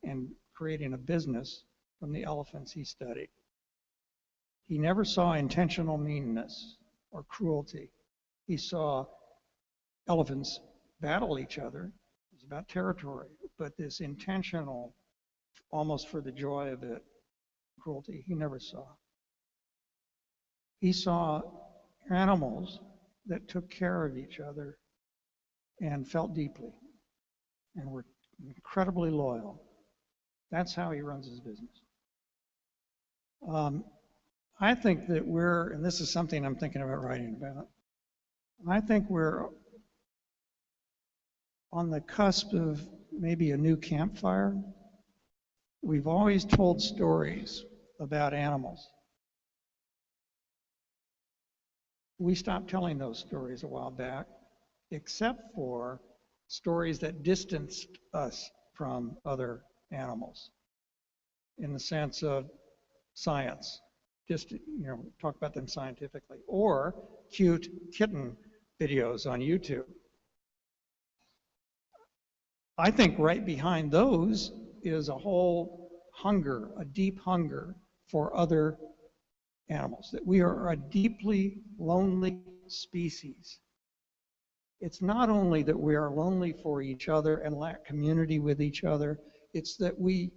and creating a business from the elephants he studied. He never saw intentional meanness or cruelty. He saw elephants battle each other. It was about territory, but this intentional, almost for the joy of it, cruelty. He never saw. He saw animals that took care of each other and felt deeply and were incredibly loyal. That's how he runs his business. I think that we're, and this is something I'm thinking about writing about, I think we're on the cusp of maybe a new campfire. We've always told stories about animals. We stopped telling those stories a while back, except for stories that distanced us from other animals in the sense of science. Just, talk about them scientifically, or cute kitten videos on YouTube. I think right behind those is a whole hunger, a deep hunger for other animals, that we are a deeply lonely species. It's not only that we are lonely for each other and lack community with each other, it's that we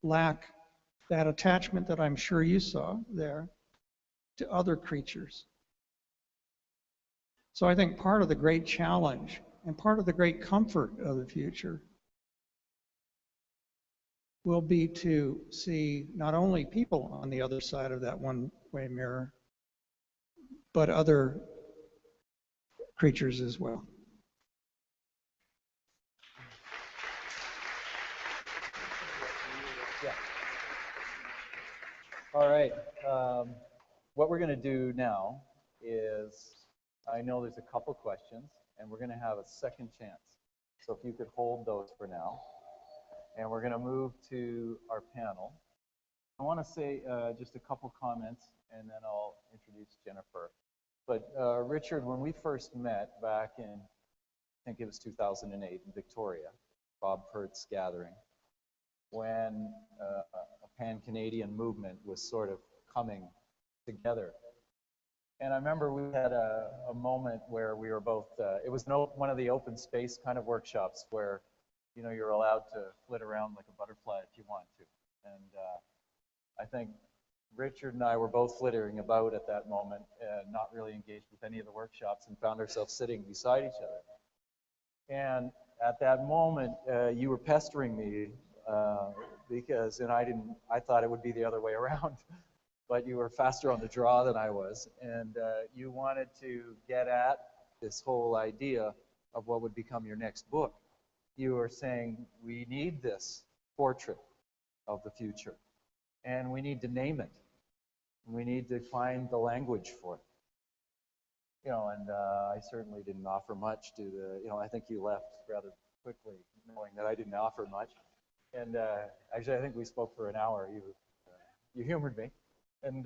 lack that attachment that I'm sure you saw there to other creatures. So I think part of the great challenge and part of the great comfort of the future will be to see not only people on the other side of that one-way mirror, but other creatures as well. Yeah. All right. What we're going to do now is, I know there's a couple questions, and we're going to have a second chance. So if you could hold those for now. And we're going to move to our panel. I want to say just a couple comments, and then I'll introduce Jennifer. But Richard, when we first met back in, I think it was 2008 in Victoria, Bob Pert's gathering, when a pan-Canadian movement was sort of coming together. And I remember we had a moment where we were both, it was one of the open space kind of workshops where you're allowed to flit around like a butterfly if you want to. And I think Richard and I were both flittering about at that moment, not really engaged with any of the workshops, and found ourselves sitting beside each other. And at that moment, you were pestering me because, and I thought it would be the other way around, but you were faster on the draw than I was. And you wanted to get at this whole idea of what would become your next book. You were saying, we need this portrait of the future, and we need to name it. We need to find the language for it. And I certainly didn't offer much to the, I think you left rather quickly knowing that I didn't offer much. And actually, I think we spoke for an hour. You humored me. And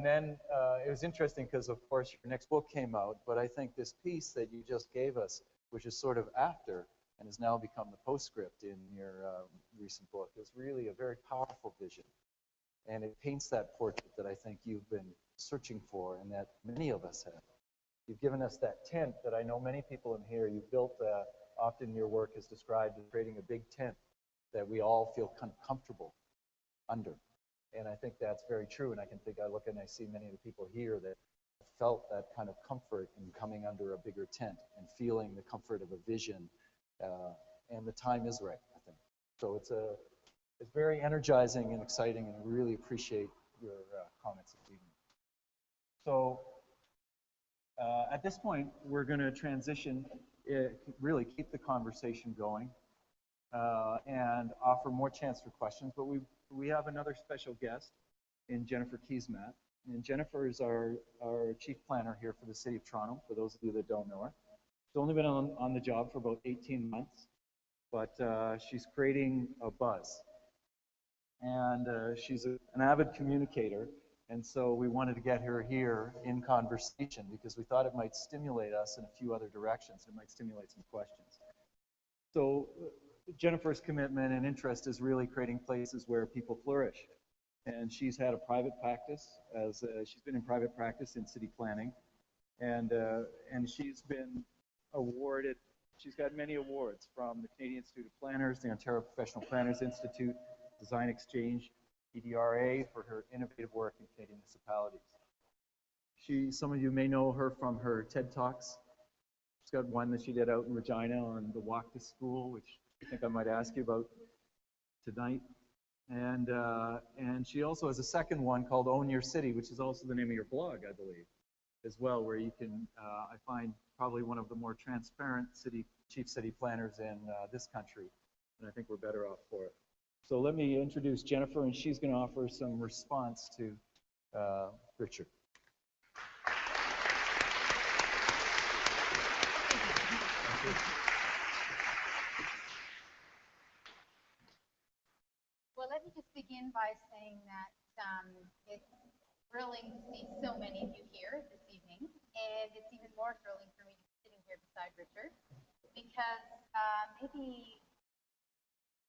then it was interesting because, of course, your next book came out, but I think this piece that you just gave us, which is sort of after, and has now become the postscript in your recent book, is really a very powerful vision. And it paints that portrait that I think you've been searching for and that many of us have. You've given us that tent that I know many people in here, you've built, often your work is described as creating a big tent that we all feel kind of comfortable under. And I think that's very true, and I look and I see many of the people here that felt that kind of comfort in coming under a bigger tent and feeling the comfort of a vision. And the time is right, I think. So it's very energizing and exciting, and I really appreciate your comments this evening. So at this point, we're going to transition, really keep the conversation going, and offer more chance for questions. But we have another special guest in Jennifer Keesmaat. And Jennifer is our chief planner here for the City of Toronto, for those of you that don't know her. She's only been on the job for about 18 months, but she's creating a buzz. And she's an avid communicator, and so we wanted to get her here in conversation because we thought it might stimulate us in a few other directions. It might stimulate some questions. So Jennifer's commitment and interest is really creating places where people flourish. And she's had a private practice, she's been in private practice in city planning, and she's been awarded, she's got many awards from the Canadian Institute of Planners, the Ontario Professional Planners Institute, Design Exchange, EDRA, for her innovative work in Canadian municipalities. Some of you may know her from her TED Talks. She's got one that she did out in Regina on the walk to school, which I think I might ask you about tonight. And she also has a second one called Own Your City, which is also the name of your blog, I believe, as well, where you can, I find, probably one of the more transparent chief city planners in this country, and I think we're better off for it. So let me introduce Jennifer, and she's going to offer some response to Richard. Well, let me just begin by saying that it's thrilling to see so many of you here this evening, and it's even more thrilling for me to be sitting here beside Richard, because maybe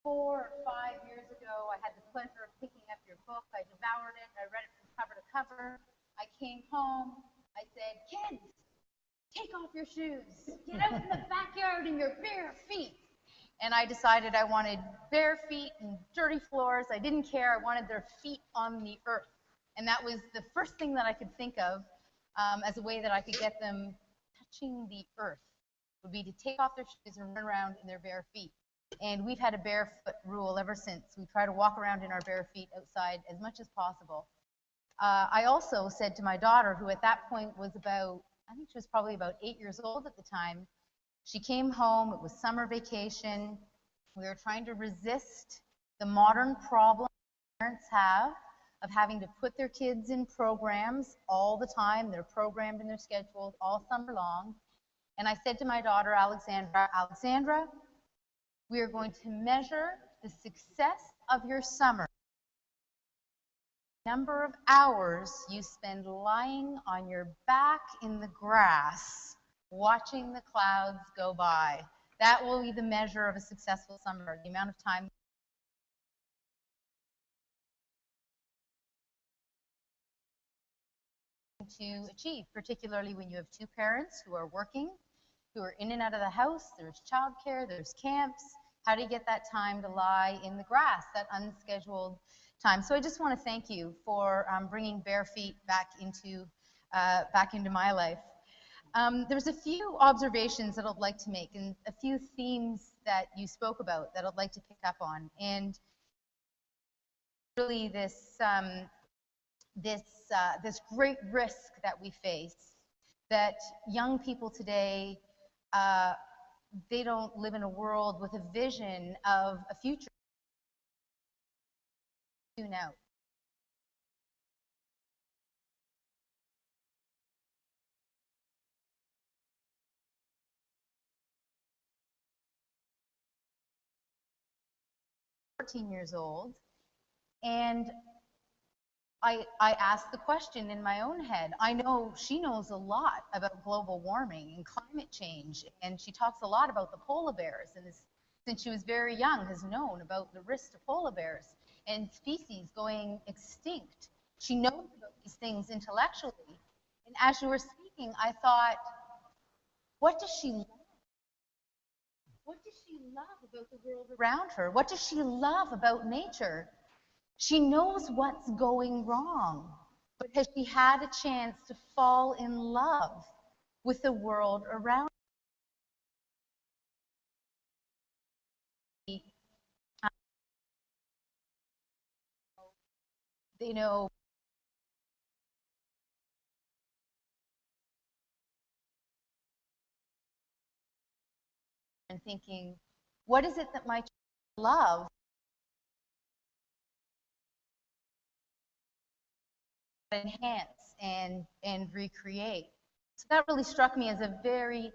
4 or 5 years ago, I had the pleasure of picking up your book. I devoured it. I read it from cover to cover. I came home. I said, kids, take off your shoes. Get out in the backyard in your bare feet. And I decided I wanted bare feet and dirty floors. I didn't care. I wanted their feet on the earth. And that was the first thing that I could think of as a way that I could get them touching the earth, would be to take off their shoes and run around in their bare feet. And we've had a barefoot rule ever since. We try to walk around in our bare feet outside as much as possible. I also said to my daughter, who at that point was about, I think she was probably about 8 years old at the time, she came home, it was summer vacation, we were trying to resist the modern problem parents have of having to put their kids in programs all the time. They're programmed in their schedules all summer long. And I said to my daughter, Alexandra, we are going to measure the success of your summer. Number of hours you spend lying on your back in the grass, watching the clouds go by. That will be the measure of a successful summer, the amount of time to achieve, particularly when you have two parents who are working, who are in and out of the house. There's childcare, there's camps. How do you get that time to lie in the grass, that unscheduled time? So I just want to thank you for bringing bare feet back into my life. There's a few observations that I'd like to make, and a few themes that you spoke about that I'd like to pick up on. And really this great risk that we face, that young people today, they don't live in a world with a vision of a future. Tune out. Years old, and I asked the question in my own head. I know she knows a lot about global warming and climate change, and she talks a lot about the polar bears, and since she was very young has known about the risk to polar bears and species going extinct. She knows about these things intellectually, and as you were speaking, I thought, what does she love? What does she love about the world around her? What does she love about nature? She knows what's going wrong, but has she had a chance to fall in love with the world around her? You know, and thinking, what is it that my child loves enhance and recreate? So that really struck me as a very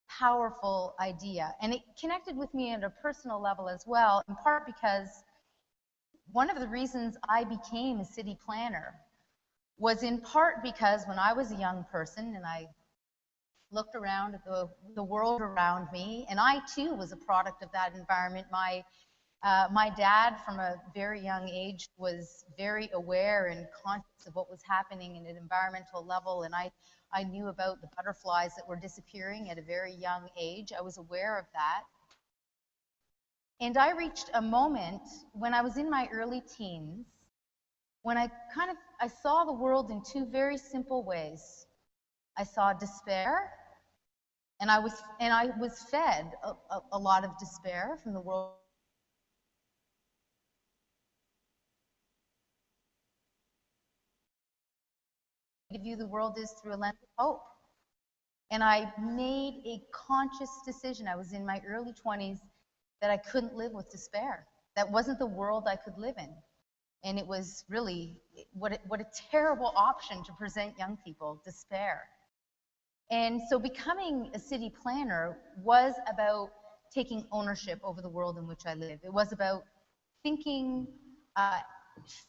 powerful idea, and it connected with me at a personal level as well, in part because one of the reasons I became a city planner was in part because when I was a young person and I looked around at the world around me, and I too was a product of that environment. My dad, from a very young age, was very aware and conscious of what was happening at an environmental level, and I knew about the butterflies that were disappearing at a very young age. I was aware of that. And I reached a moment when I was in my early teens when I saw the world in two very simple ways. I saw despair, and I was fed a lot of despair from the world. To view the world is through a lens of hope. And I made a conscious decision. I was in my early 20s that I couldn't live with despair. That wasn't the world I could live in. And it was really, what a terrible option to present young people, despair. And so becoming a city planner was about taking ownership over the world in which I live. It was about thinking,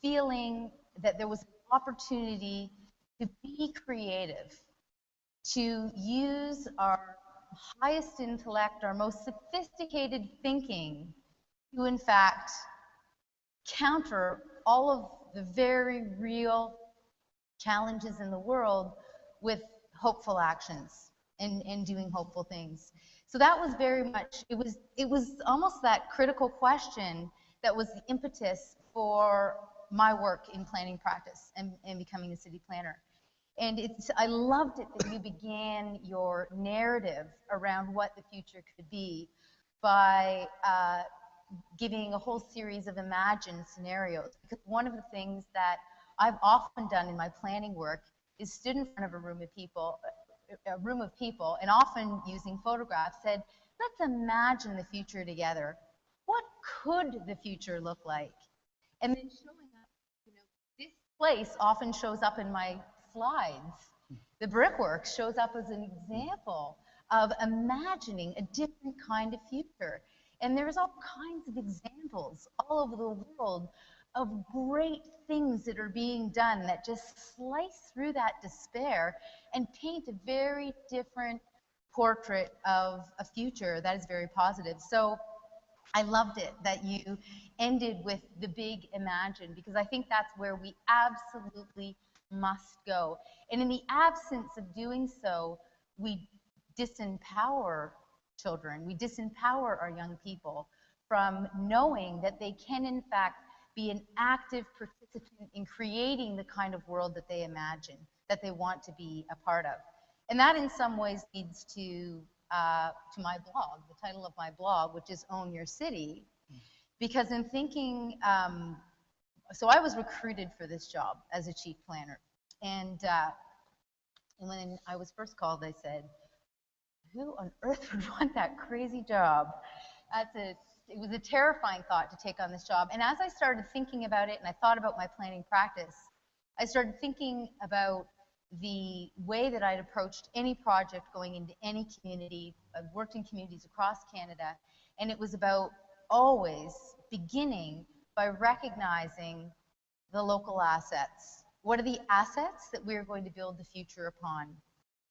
feeling that there was an opportunity to be creative, to use our highest intellect, our most sophisticated thinking to, in fact, counter all of the very real challenges in the world with hopeful actions and doing hopeful things. So that was very much, it was almost that critical question that was the impetus for my work in planning practice and becoming a city planner. And I loved it that you began your narrative around what the future could be by giving a whole series of imagined scenarios. Because one of the things that I've often done in my planning work is stood in front of a room of people, and often using photographs, said, let's imagine the future together. What could the future look like? And then showing up, this place often shows up in my slides. The brickwork shows up as an example of imagining a different kind of future. And there's all kinds of examples all over the world of great things that are being done that just slice through that despair and paint a very different portrait of a future that is very positive. So I loved it that you ended with the big imagine, because I think that's where we absolutely must go. And in the absence of doing so, we disempower children, we disempower our young people from knowing that they can in fact be an active participant in creating the kind of world that they imagine, that they want to be a part of. And that in some ways leads to my blog, the title of my blog, which is Own Your City, because in thinking, so I was recruited for this job as a chief planner. And when I was first called, they said, who on earth would want that crazy job? It was a terrifying thought to take on this job. And as I started thinking about it and I thought about my planning practice, I started thinking about the way that I'd approached any project going into any community. I've worked in communities across Canada, and it was about always beginning by recognizing the local assets. What are the assets that we're going to build the future upon?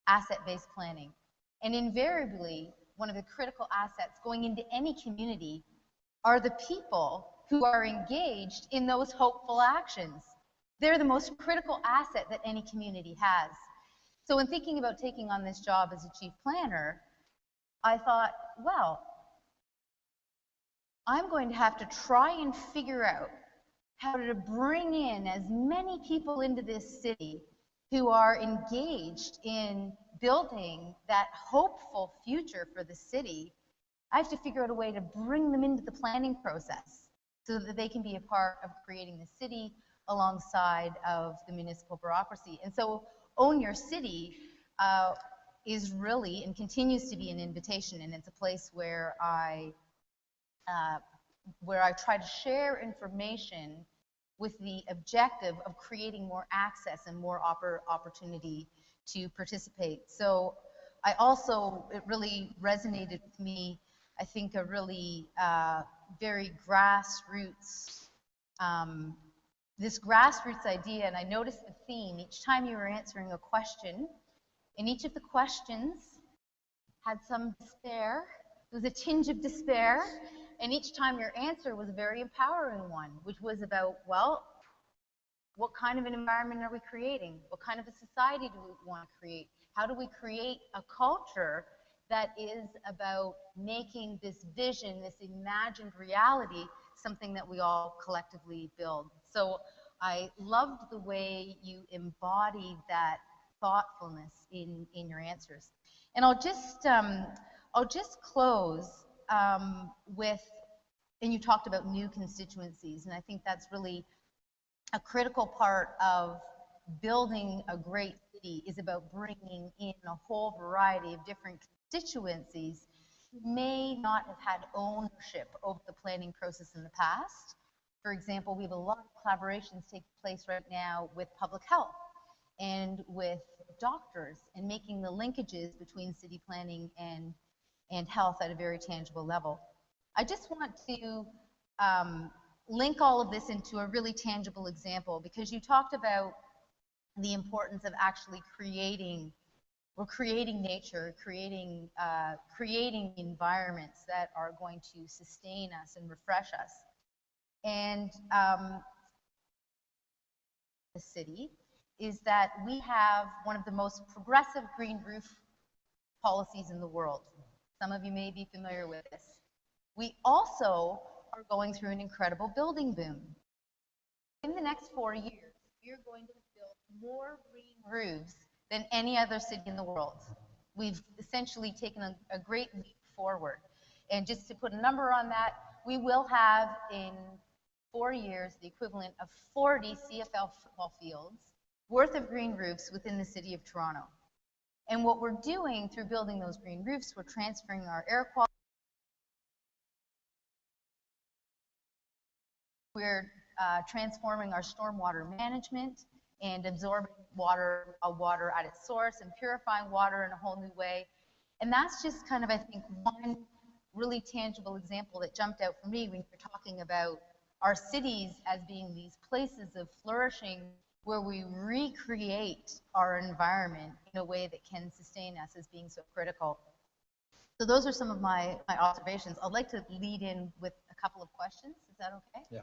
Asset-based planning. And invariably, one of the critical assets going into any community are the people who are engaged in those hopeful actions. They're the most critical asset that any community has. So in thinking about taking on this job as a chief planner, I thought, well, I'm going to have to try and figure out how to bring in as many people into this city who are engaged in building that hopeful future for the city. I have to figure out a way to bring them into the planning process so that they can be a part of creating the city alongside of the municipal bureaucracy. And so Own Your City is really and continues to be an invitation, and it's a place where I try to share information with the objective of creating more access and more opportunity to participate. So it really resonated with me, I think, a really very grassroots, this grassroots idea, and I noticed the theme each time you were answering a question, and each of the questions had some despair. There was a tinge of despair, and each time your answer was a very empowering one, which was about, well, what kind of an environment are we creating? What kind of a society do we want to create? How do we create a culture that is about making this vision, this imagined reality, something that we all collectively build. So I loved the way you embodied that thoughtfulness in your answers. And I'll just close with, and you talked about new constituencies, and I think that's really a critical part of building a great city, is about bringing in a whole variety of different constituencies who may not have had ownership over the planning process in the past. For example, we have a lot of collaborations taking place right now with public health and with doctors, and making the linkages between city planning and health at a very tangible level. I just want to link all of this into a really tangible example, because you talked about the importance of actually creating nature, creating environments that are going to sustain us and refresh us. And the city is that we have one of the most progressive green roof policies in the world. Some of you may be familiar with this. We also are going through an incredible building boom. In the next 4 years, we are going to build more green roofs than any other city in the world. We've essentially taken a great leap forward. And just to put a number on that, we will have in 4 years the equivalent of 40 CFL football fields worth of green roofs within the city of Toronto. And what we're doing through building those green roofs, we're transferring our air quality. We're transforming our stormwater management and absorbing water at its source and purifying water in a whole new way. And that's just kind of, I think, one really tangible example that jumped out for me when you're talking about our cities as being these places of flourishing where we recreate our environment in a way that can sustain us as being so critical. So those are some of my observations. I'd like to lead in with a couple of questions. Is that okay? Yeah.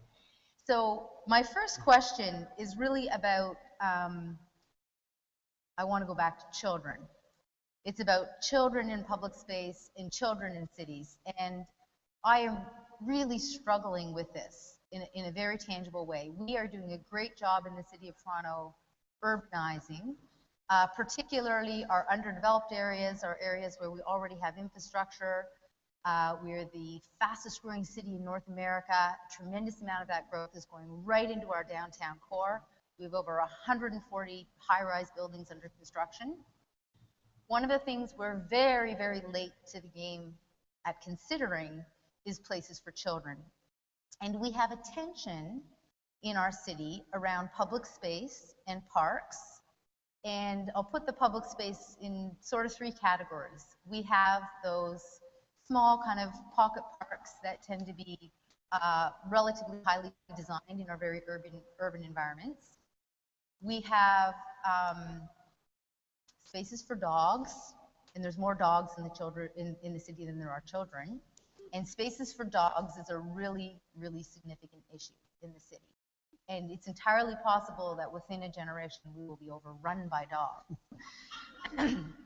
So my first question is really about, I want to go back to children. It's about children in public space and children in cities. And I am really struggling with this in a very tangible way. We are doing a great job in the city of Toronto urbanizing, particularly our underdeveloped areas, our areas where we already have infrastructure. We are the fastest growing city in North America. A tremendous amount of that growth is going right into our downtown core. We have over 140 high-rise buildings under construction. One of the things we're very, very late to the game at considering is places for children. And we have a tension in our city around public space and parks. And I'll put the public space in sort of 3 categories. We have those small kind of pocket parks that tend to be relatively highly designed in our very urban environments. We have spaces for dogs, and there's more dogs in the city than there are children. And spaces for dogs is a really, really significant issue in the city. And it's entirely possible that within a generation we will be overrun by dogs.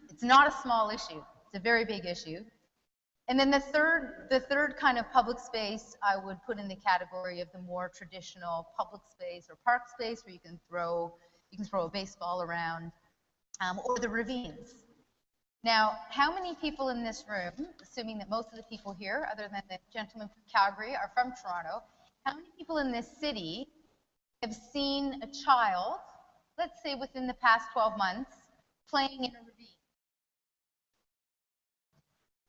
It's not a small issue. It's a very big issue. And then the third kind of public space I would put in the category of the more traditional public space or park space where you can throw a baseball around, or the ravines. Now, how many people in this room, assuming that most of the people here, other than the gentleman from Calgary, are from Toronto, how many people in this city have seen a child, let's say within the past 12 months, playing in a ravine?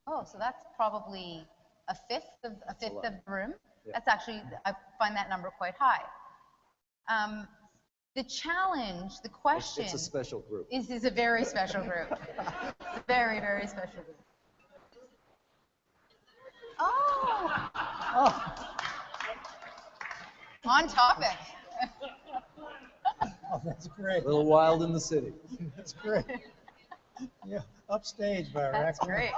Oh, so that's probably a fifth of the room. Yeah. That's actually, I find that number quite high. The challenge, the question... It's a special group. Is a very special group. Very, very special group. Oh! On topic. Oh, that's great. A little wild in the city. That's great. Yeah, upstage by a That's raccoon. great.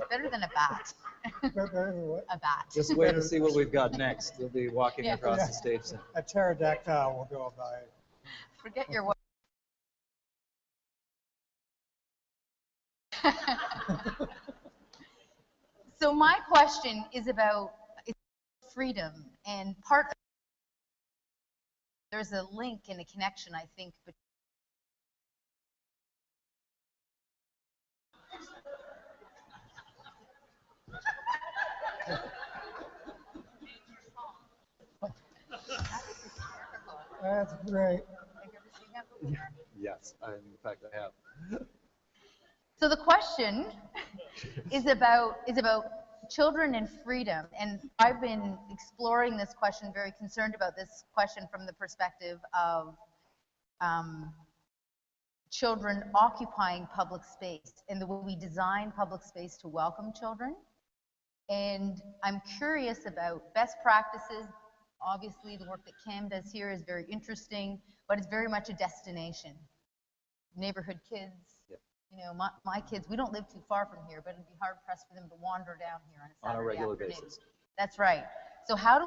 Better than a bat. Better than what? A bat. Just wait to see what we've got next. We'll be walking Yeah. across the stage soon. A pterodactyl will go by. Forget your So my question is about freedom, and there's a link and a connection, I think, between That's great. Yes, in fact I have. So the question is about children and freedom, and I've been exploring this question, very concerned about this question from the perspective of children occupying public space and the way we design public space to welcome children. And I'm curious about best practices. Obviously, the work that Cam does here is very interesting, but it's very much a destination. Neighborhood kids, you know, my kids, we don't live too far from here, but it'd be hard pressed for them to wander down here on a Saturday regular afternoon. basis. That's right. So how do